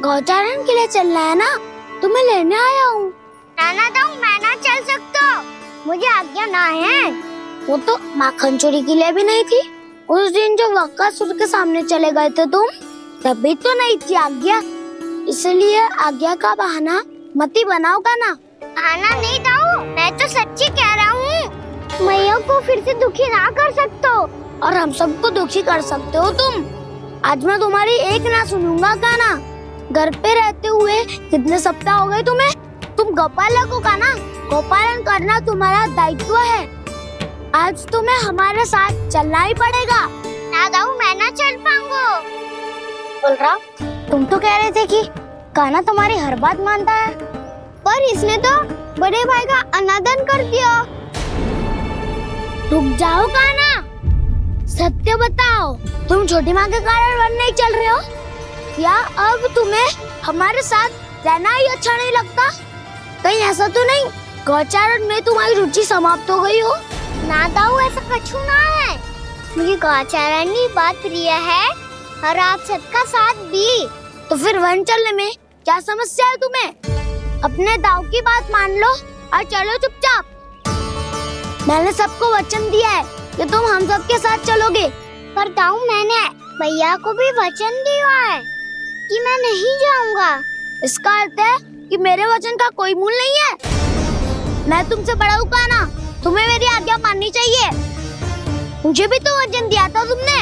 गौचारण के लिए चलना है ना, तुम्हें लेने आया हूँ। नाना दाऊ मैं ना चल सकता, मुझे आज्ञा ना है। वो तो माखन चोरी के लिए भी नहीं थी। उस दिन जो वक्कासुर के सामने चले गए थे तुम, तभी तो नहीं थी आज्ञा। इसलिए आज्ञा का बहाना मत ही बनाओगा ना। बहाना नहीं दाऊ, मैं तो सच्ची कह रहा हूँ। मैया को फिर से दुखी ना कर सकते हो और हम सबको दुखी कर सकते हो तुम। आज मैं तुम्हारी एक ना सुनूंगा काना। घर पे रहते हुए कितने सप्ताह हो गए तुम्हें? तुम गोपालक हो काना, गोपालन करना तुम्हारा दायित्व है। आज तुम्हें हमारे साथ चलना ही पड़ेगा। ना दाऊ मैं ना चल पाऊंगा। बोल रहा, तुम तो कह रहे थे कि काना तुम्हारी हर बात मानता है, पर इसने तो बड़े भाई का अनादर कर दिया। रुक जाओ काना, सत्य बताओ, तुम छोटी माँ के कारण वन नहीं चल रहे हो या अब तुम्हें हमारे साथ रहना ही अच्छा नहीं लगता? कहीं ऐसा तो नहीं गौचारण में तुम्हारी रुचि समाप्त हो गई हो? ना दाऊ ऐसा कछु ना है, मुझे गौचारण की बात प्रिय है और आप सबका साथ भी। तो फिर वन चलने में क्या समस्या है तुम्हें? अपने दाऊ की बात मान लो और चलो चुपचाप। मैंने सबको वचन दिया है कि तुम हम सबके साथ चलोगे। पर दाऊ मैंने भैया को भी वचन दिया है कि मैं नहीं जाऊंगा। इसका अर्थ है कि मेरे वचन का कोई मूल नहीं है। मैं तुमसे बड़ा हूँ काना, तुम्हें मेरी आज्ञा माननी चाहिए। मुझे भी तो वचन दिया था तुमने।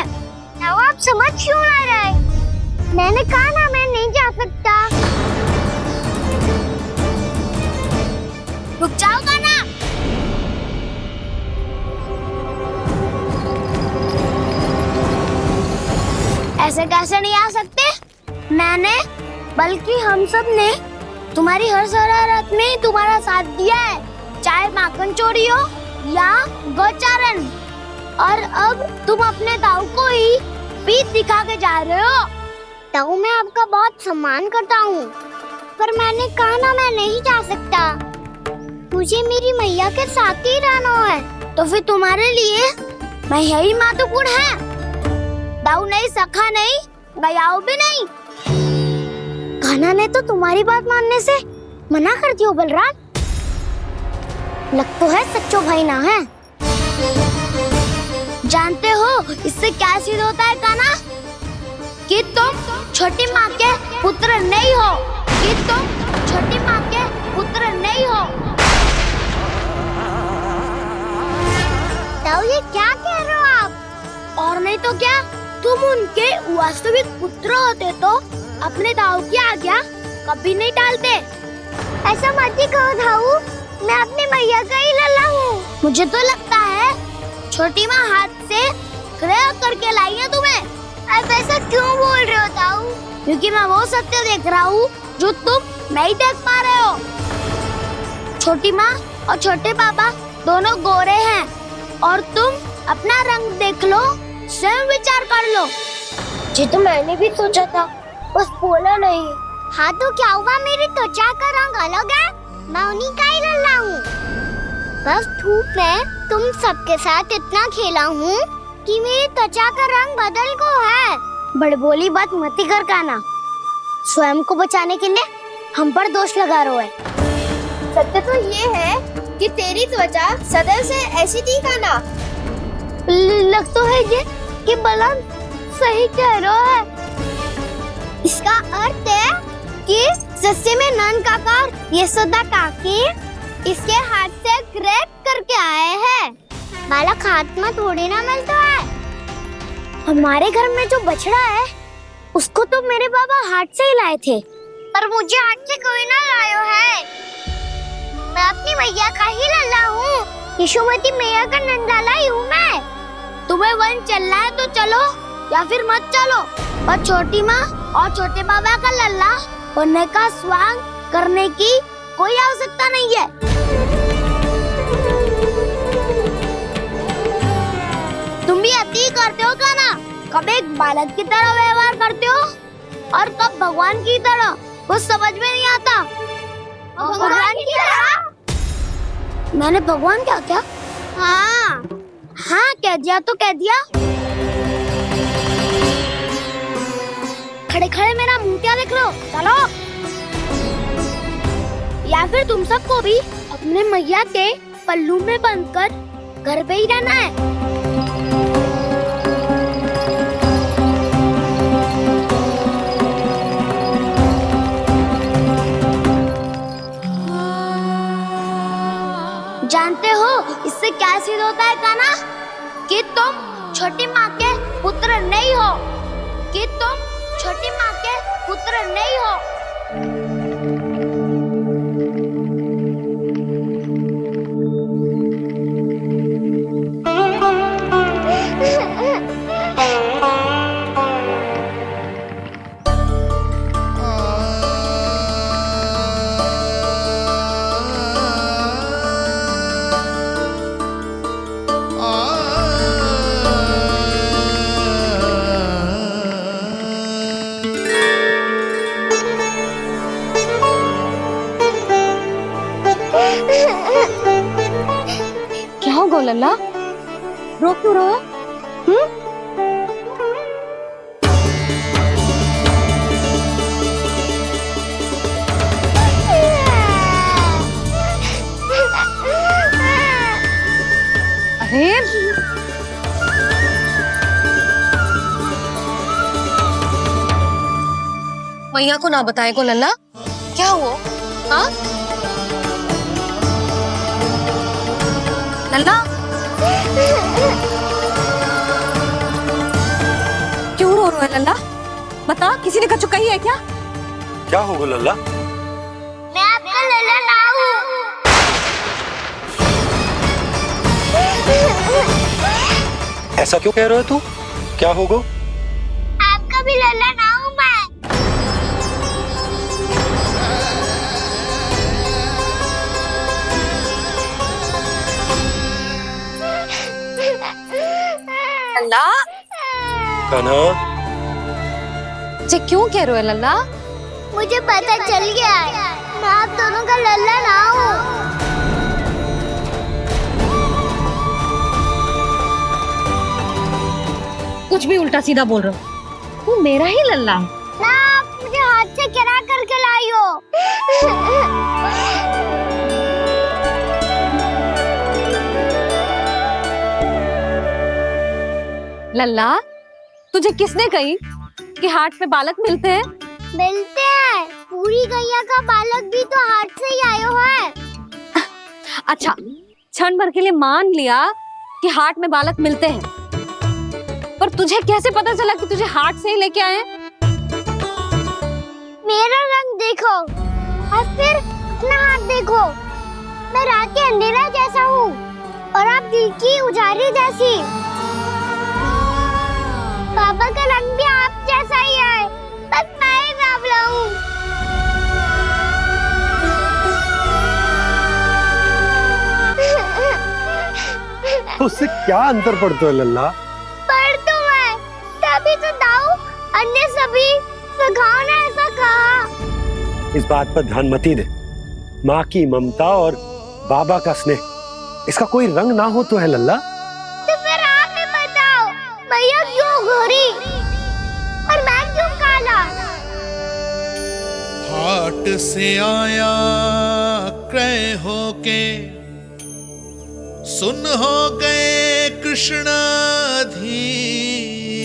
दाऊ आप समझ क्यों आ रहे? मैंने कहा ना मैं नहीं जा सकता। रुक जाओ काना। ऐसे कैसे नहीं आ सकते? मैंने बल्कि हम सब ने तुम्हारी हर शरारत में तुम्हारा साथ दिया है, चाहे माखन चोरी हो या गौचारण। और अब तुम अपने दाऊ को ही पीठ दिखा के जा रहे हो। दाऊ मैं आपका बहुत सम्मान करता हूँ, पर मैंने कहा ना मैं नहीं जा सकता। मुझे मेरी मैया के साथ ही रहना है। तो फिर तुम्हारे लिए मैं यही महत्वपूर्ण है। दाऊ नहीं, सखा नहीं, गयाऊ भी नहीं। कान्हा ने तो तुम्हारी बात मानने से मना कर दिया बलराम। लग तो है सच्चो भाई ना है। जानते हो इससे क्या सिद्ध होता है कान्हा? कि तुम छोटी माँ के पुत्र नहीं हो, कि तुम छोटी माँ के पुत्र नहीं हो। दाऊ ये क्या कह रहे हो आप? और नहीं तो क्या, तुम उनके वास्तविक पुत्र होते तो अपने दाऊ की आज्ञा कभी नहीं टालते। ऐसा मत ही कहो दाऊ, मैं अपनी मैया का ही लल्ला हूँ। मुझे तो लगता है छोटी माँ हाथ से ग्रह करके लाई है तुम्हें। अब ऐसा क्यों बोल रहे हो दाऊ? क्योंकि मैं वो सत्य देख रहा हूँ जो तुम नहीं देख पा रहे हो। छोटी माँ और छोटे पापा दोनों गोरे हैं और तुम अपना रंग देख लो, स्वयं विचार कर लो। जी तो मैंने भी सोचा था, बस बोला नहीं। हाँ तो क्या हुआ, मेरी त्वचा का रंग अलग है, मैं उन्हीं का ही लल्ला हूँ। बस धूप में तुम सबके साथ इतना खेला हूँ कि मेरी त्वचा का रंग बदल को है। बड़बोली बात मत ही कर कान्हा, स्वयं को बचाने के लिए हम पर दोष लगा रहे हो। सत्य तो ये है कि तेरी त्वचा सदैव से ऐसी थी खाना। लग तो है ये कि बलम सही कह रहा है। इसका अर्थ है कि सस्ते में नन काका यशोदा काकी इसके हाथ से ग्रेप करके आए हैं। बालक हाथ में थोड़ी ना मिलता है। हमारे घर में जो बछड़ा है उसको तो मेरे बाबा हाथ से ही लाए थे, पर मुझे हाथ से कोई ना लायो है। मैं अपनी मैया का ही लल्ला हूँ, यशोमती मैया का नंदलाला ही हूँ मैं। तुम्हें वन चलना है तो चलो या फिर मत चलो, और छोटी माँ और छोटे बाबा का लल्ला होने का स्वांग करने की कोई आवश्यकता नहीं है। तुम भी अति करते हो क्या ना? कब एक बालक की तरह व्यवहार करते हो और कब भगवान की तरह, कुछ समझ में नहीं आता। भगवान की तरह? मैंने भगवान क्या क्या? हाँ हाँ कह दिया तो कह दिया। खड़े खड़े मेरा मुंह क्या देख रहे हो? चलो। या फिर तुम सबको भी अपने मैया के पल्लू में बंधकर घर पे ही रहना है। जानते हो इससे क्या सिद्ध होता है काना? कि तुम छोटी माँ के पुत्र नहीं हो, कि तुम छोटी माँ के पुत्र नहीं हो। क्या हो गो लल्ला, रो क्यों रहा है? अरे मैया को ना बताए को लल्ला, क्या हुआ? हाँ लल्ला, क्यों रो रहा है लल्ला? बता, किसी ने कुछ कही है क्या? क्या होगा लल्ला? मैं आपका लल्ला ना हूँ। ऐसा क्यों कह रहे हो तू? क्या होगा? आपका भी लल्ला ना हूँ मैं। लल्ला, कान्हा, ये क्यों कह रहे हो लल्ला? मुझे पता चल गया है, मैं आप दोनों का लल्ला ना हूँ। कुछ भी उल्टा सीधा बोल रहे हो। तू मेरा ही लल्ला है ना, आप मुझे हाथ से गिरा करके लाई हो। लल्ला, तुझे किसने कही कि हाट में बालक मिलते हैं? मिलते हैं, पूरी गैया का बालक भी तो हाट से ही आयो है। अच्छा, क्षण भर के लिए मान लिया कि हाट में बालक मिलते हैं, पर तुझे कैसे पता चला कि तुझे हाट से ही लेके आए? मेरा रंग देखो और फिर अपना हाथ देखो। मैं रात के अंधेरा जैसा हूँ और आप दिल की उजाली जैसी। पापा का रंग भी आप जैसा ही है, बस मैं ही बावला हूँ। उससे क्या अंतर पड़ता है लल्ला? पर तो मैं तभी तो दाऊ अन्य सभी सखाओ ने ऐसा कहा। इस बात पर ध्यान मत ही दे। माँ की ममता और बाबा का स्नेह, इसका कोई रंग ना हो तो है लल्ला। तो फिर आप ही बताओ, मैया क्यों गोरी और मैं क्यों काला? हाट से आया क्रय होके सुन हो गए कृष्ण धीर,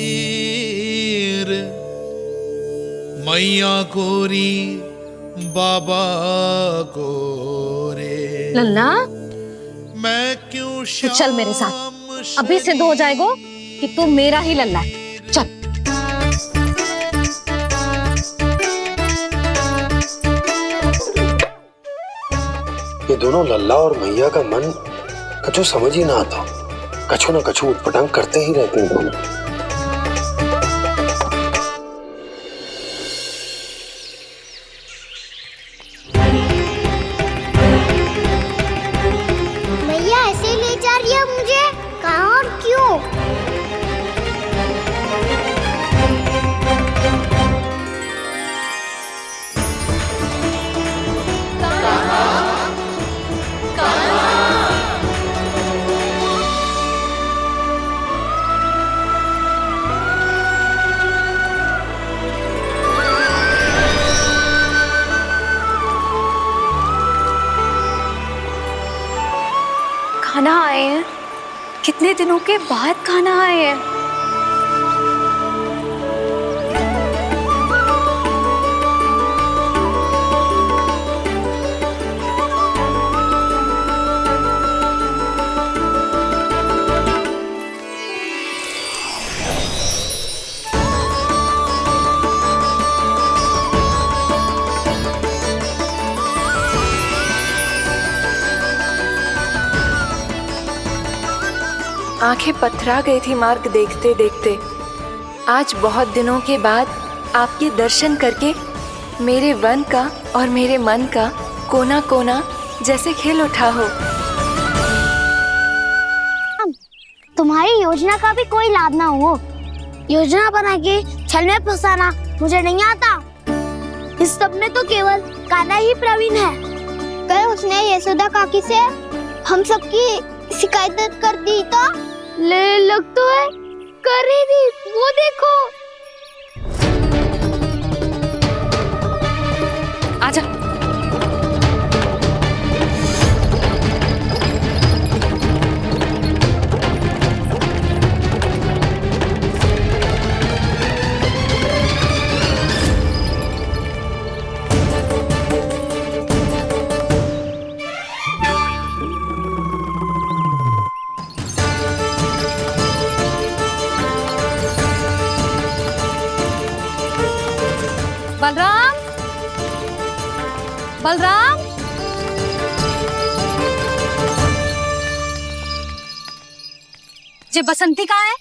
मैया गोरी बाबा गोरे। लल्ला मैं क्यों तो चल मेरे साथ, अभी सिद्ध हो जाएगा कि तू मेरा ही लल्ला है। चल। ये दोनों लल्ला और मैया का मन कछु समझ ही ना आता, कछु ना कछु उटपटांग करते ही रहते हैं दोनों। मैया ऐसे ले जा रही है मुझे, कहाँ और क्यों? खाना आए हैं, कितने दिनों के बाद खाना आए हैं। आंखें पथरा गई थी मार्ग देखते देखते। आज बहुत दिनों के बाद आपके दर्शन करके मेरे वन का और मेरे मन का कोना कोना जैसे खिल उठा हो। तुम्हारी योजना का भी कोई लाभ ना हो। योजना बना के छल में फंसाना मुझे नहीं आता। इस सब में तो केवल कान्हा ही प्रवीण है। कल उसने यशोदा काकी से हम सबकी शिकायत कर दी तो लग तो है कर रही थी, वो देखो। आजा। बलराम, बलराम, ये बसंती कहाँ है?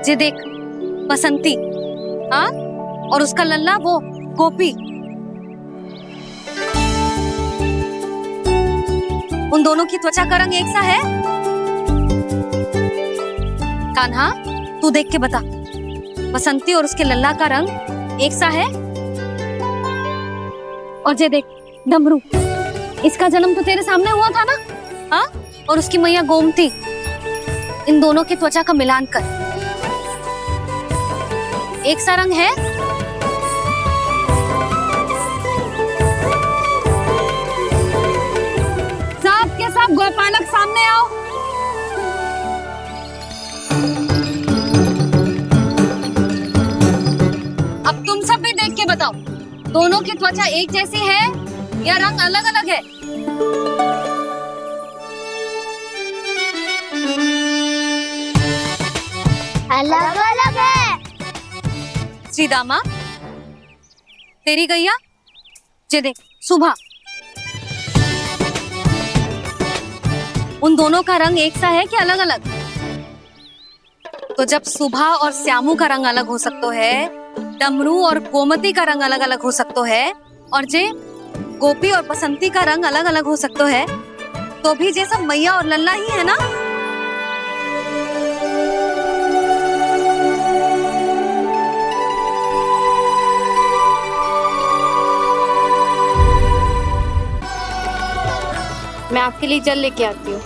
ये देख बसंती, हाँ, और उसका लल्ला वो गोपी। उन दोनों की त्वचा का रंग एक सा है? कान्हा, तू देख के बता, बसंती और उसके लल्ला का रंग एक सा है? और ये देख डमरू, इसका जन्म तो तेरे सामने हुआ था ना, हाँ? और उसकी मैया गोमती, इन दोनों की त्वचा का मिलान कर, एक सा रंग है? सब के सब गोपालक सामने आओ। अब तुम सब भी देख के बताओ, दोनों की त्वचा एक जैसी है या रंग अलग अलग है? अलग अलग है। श्रीदामा, तेरी गैया, ये देख सुबह, उन दोनों का रंग एक सा है कि अलग अलग? तो जब सुबह और श्यामू का रंग अलग हो सकता है, डमरू और गोमती का रंग अलग अलग हो सकता है, और जे गोपी और बसंती का रंग अलग अलग हो सकता है, तो भी जे सब मैया और लल्ला ही है ना? मैं आपके लिए जल लेके आती हूँ।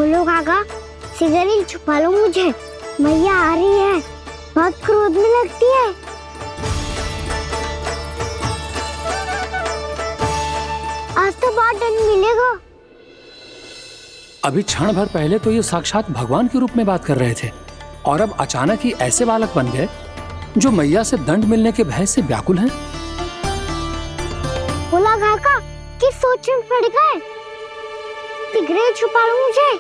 बोलो काका, सिगरेट छुपा लो मुझे, मैया आ रही है, बहुत क्रोध में लगती है। आज तो बहुत दंड मिलेगा। अभी क्षण भर पहले तो ये साक्षात भगवान के रूप में बात कर रहे थे, और अब अचानक ही ऐसे बालक बन गए जो मैया से दंड मिलने के भय से व्याकुल हैं। बोला काका, किस सोच में पड़ गए? सिगरेट छुपा लो मुझे।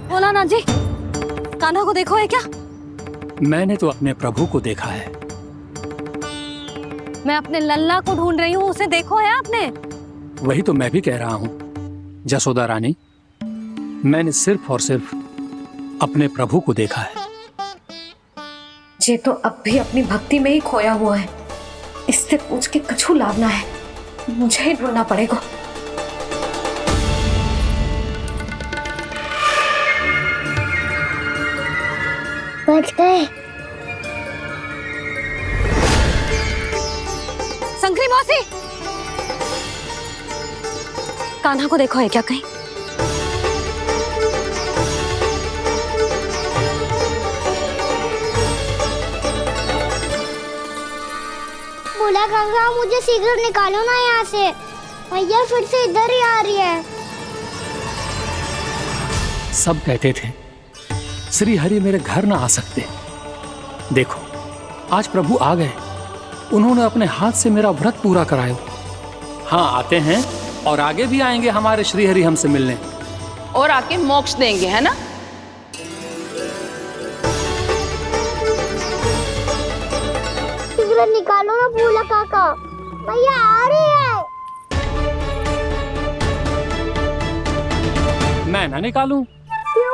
भोलानाथ जी, कान्हा को देखो है क्या? मैंने तो अपने प्रभु को देखा है। मैं अपने लल्ला को ढूंढ रही हूँ, उसे देखो है आपने? वही तो मैं भी कह रहा हूँ जसोदा रानी, मैंने सिर्फ और सिर्फ अपने प्रभु को देखा है। ये तो अब भी अपनी भक्ति में ही खोया हुआ है, इससे पूछ के कछु लाभ ना है, मुझे ही ढूंढना पड़ेगा। बच गए। संकरी मौसी, कान्हा को देखो है क्या कहीं? बोला काका, मुझे शीघ्र निकालो ना यहाँ से, मैया फिर से इधर ही आ रही है। सब कहते थे श्री हरि मेरे घर ना आ सकते, देखो आज प्रभु आ गए, उन्होंने अपने हाथ से मेरा व्रत पूरा कराया। हाँ, आते हैं और आगे भी आएंगे हमारे श्री हरि हमसे मिलने, और आके मोक्ष देंगे, है ना? शीघ्र निकालो ना बोला काका, मैया आ रही है। मैं ना निकालूं? क्यों?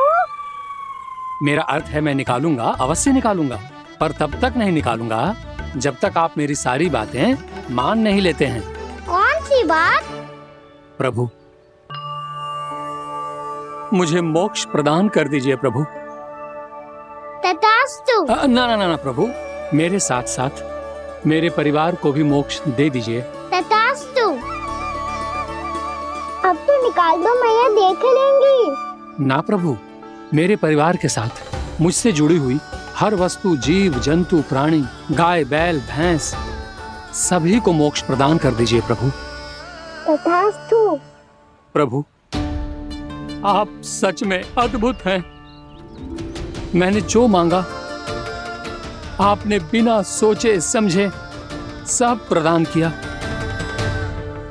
मेरा अर्थ है मैं निकालूंगा, अवश्य निकालूंगा, पर तब तक नहीं निकालूंगा जब तक आप मेरी सारी बातें मान नहीं लेते हैं। कौन सी बात? प्रभु, मुझे मोक्ष प्रदान कर दीजिए प्रभु। तथास्तु। ना ना ना प्रभु, मेरे साथ साथ मेरे परिवार को भी मोक्ष दे दीजिए। तथास्तु। अब तो निकाल दो, मैया देख लेंगी। ना प्रभु, मेरे परिवार के साथ मुझसे जुड़ी हुई हर वस्तु, जीव जंतु, प्राणी, गाय बैल भैंस, सभी को मोक्ष प्रदान कर दीजिए प्रभु। तथास्तु। प्रभु, आप सच में अद्भुत हैं। मैंने जो मांगा आपने बिना सोचे समझे सब प्रदान किया।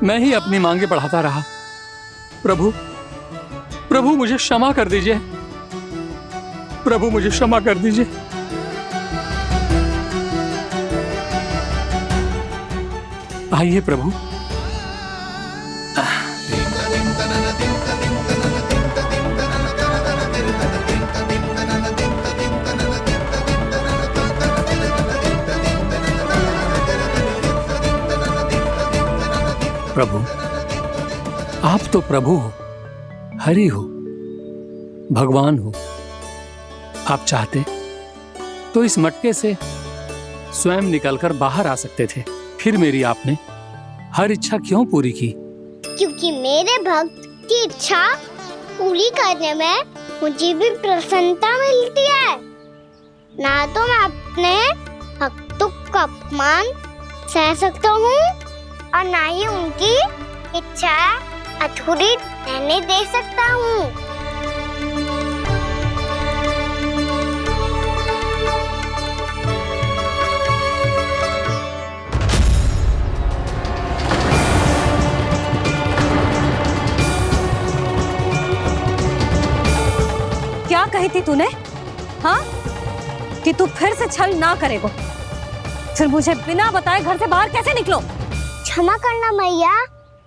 मैं ही अपनी मांगे बढ़ाता रहा। प्रभु, प्रभु मुझे क्षमा कर दीजिए, प्रभु मुझे क्षमा कर दीजिए। आइए प्रभु। प्रभु, आप तो प्रभु हो, हरि हो, भगवान हो। आप चाहते तो इस मटके से स्वयं निकलकर बाहर आ सकते थे, फिर मेरी आपने हर इच्छा क्यों पूरी की? क्योंकि मेरे भक्त की इच्छा पूरी करने में मुझे भी प्रसन्नता मिलती है। ना तो मैं अपने भक्तों का अपमान सह सकता हूँ और ना ही उनकी इच्छा अधूरी रहने दे सकता हूँ। क्या कही थी तूने? हाँ, कि तू फिर से छल ना करेगा। फिर मुझे बिना बताए घर से बाहर कैसे निकलो? क्षमा करना मैया,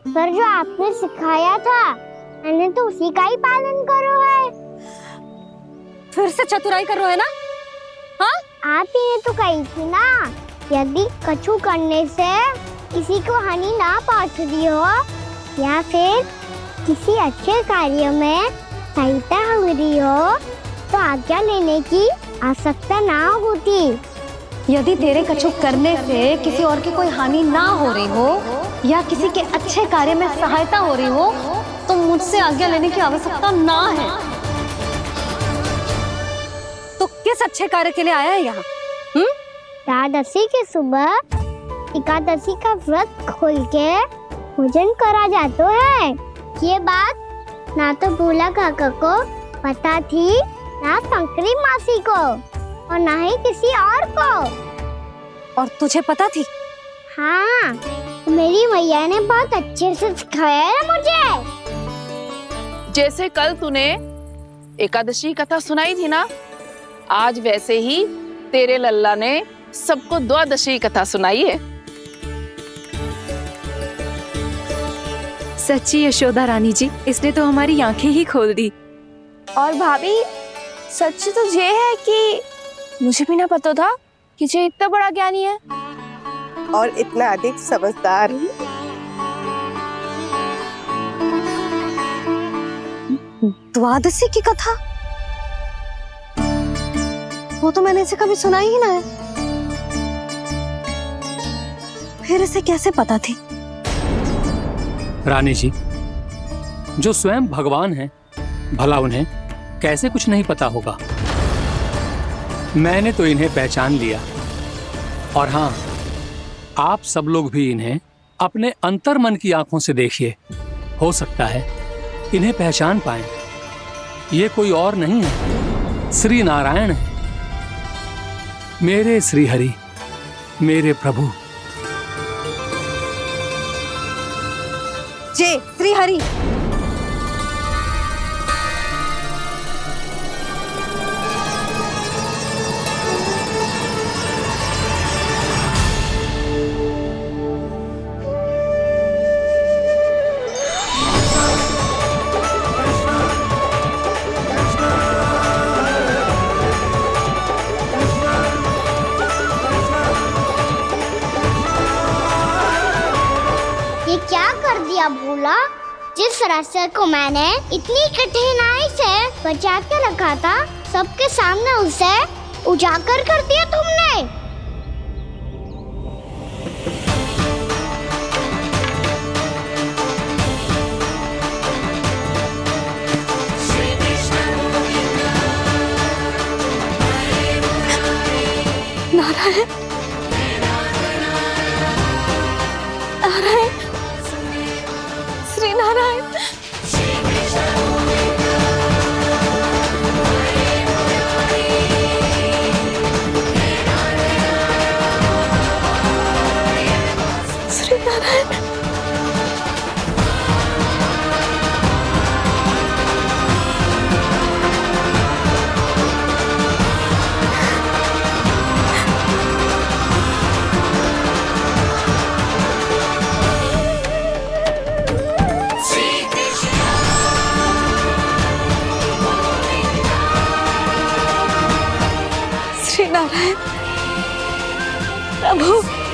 पर जो आपने सिखाया था मैंने तो उसी का ही पालन करो है। फिर से चतुराई कर रहे हो है ना? हाँ? आप ही ने तो कही थी ना, यदि कछु करने से किसी को हानि ना पहुंचती हो या फिर किसी अच्छे कार्य में सहायता हो रही हो तो आज्ञा लेने की आवश्यकता ना होती। यदि तेरे कछु करने से किसी और की कोई हानि ना हो रही हो या किसी के अच्छे कार्य में सहायता हो रही हो तो मुझसे आज्ञा लेने की आवश्यकता ना है। तो किस अच्छे कार्य के लिए आया है यहाँ? द्वादशी के सुबह एकादशी का व्रत खोल के भोजन करा जाता है। ये बात ना तो भोला काका को पता थी, ना शंकरी मासी को और ना ही किसी और को। और तुझे पता थी? हाँ, मेरी मैया ने बहुत अच्छे से सिखाया है मुझे। जैसे कल तूने एकादशी कथा सुनाई थी ना, आज वैसे ही तेरे लल्ला ने सबको द्वादशी कथा सुनाई है। सच्ची यशोदा रानी जी, इसने तो हमारी आंखें ही खोल दी। और भाभी सच तो ये है कि मुझे भी ना पता था कि ये इतना बड़ा ज्ञानी है और इतना अधिक समझदार। द्वादशी की कथा? वो तो मैंने इसे कभी सुना ही ना है। फिर इसे कैसे पता थी? रानी जी, जो स्वयं भगवान हैं, भला उन्हें कैसे कुछ नहीं पता होगा। मैंने तो इन्हें पहचान लिया, और हाँ, आप सब लोग भी इन्हें अपने अंतर मन की आंखों से देखिए, हो सकता है इन्हें पहचान पाएं। ये कोई और नहीं है, श्री नारायण है, मेरे श्री हरि, मेरे प्रभु। जय श्री हरि। ये क्या कर दिया भोला? जिस रास्ते को मैंने इतनी कठिनाई से बचा के रखा था, सबके सामने उसे उजागर कर दिया तुमने। नारायण, नारायण, श्री नारायण। श्री नारायण। श्री नारायण, प्रभु।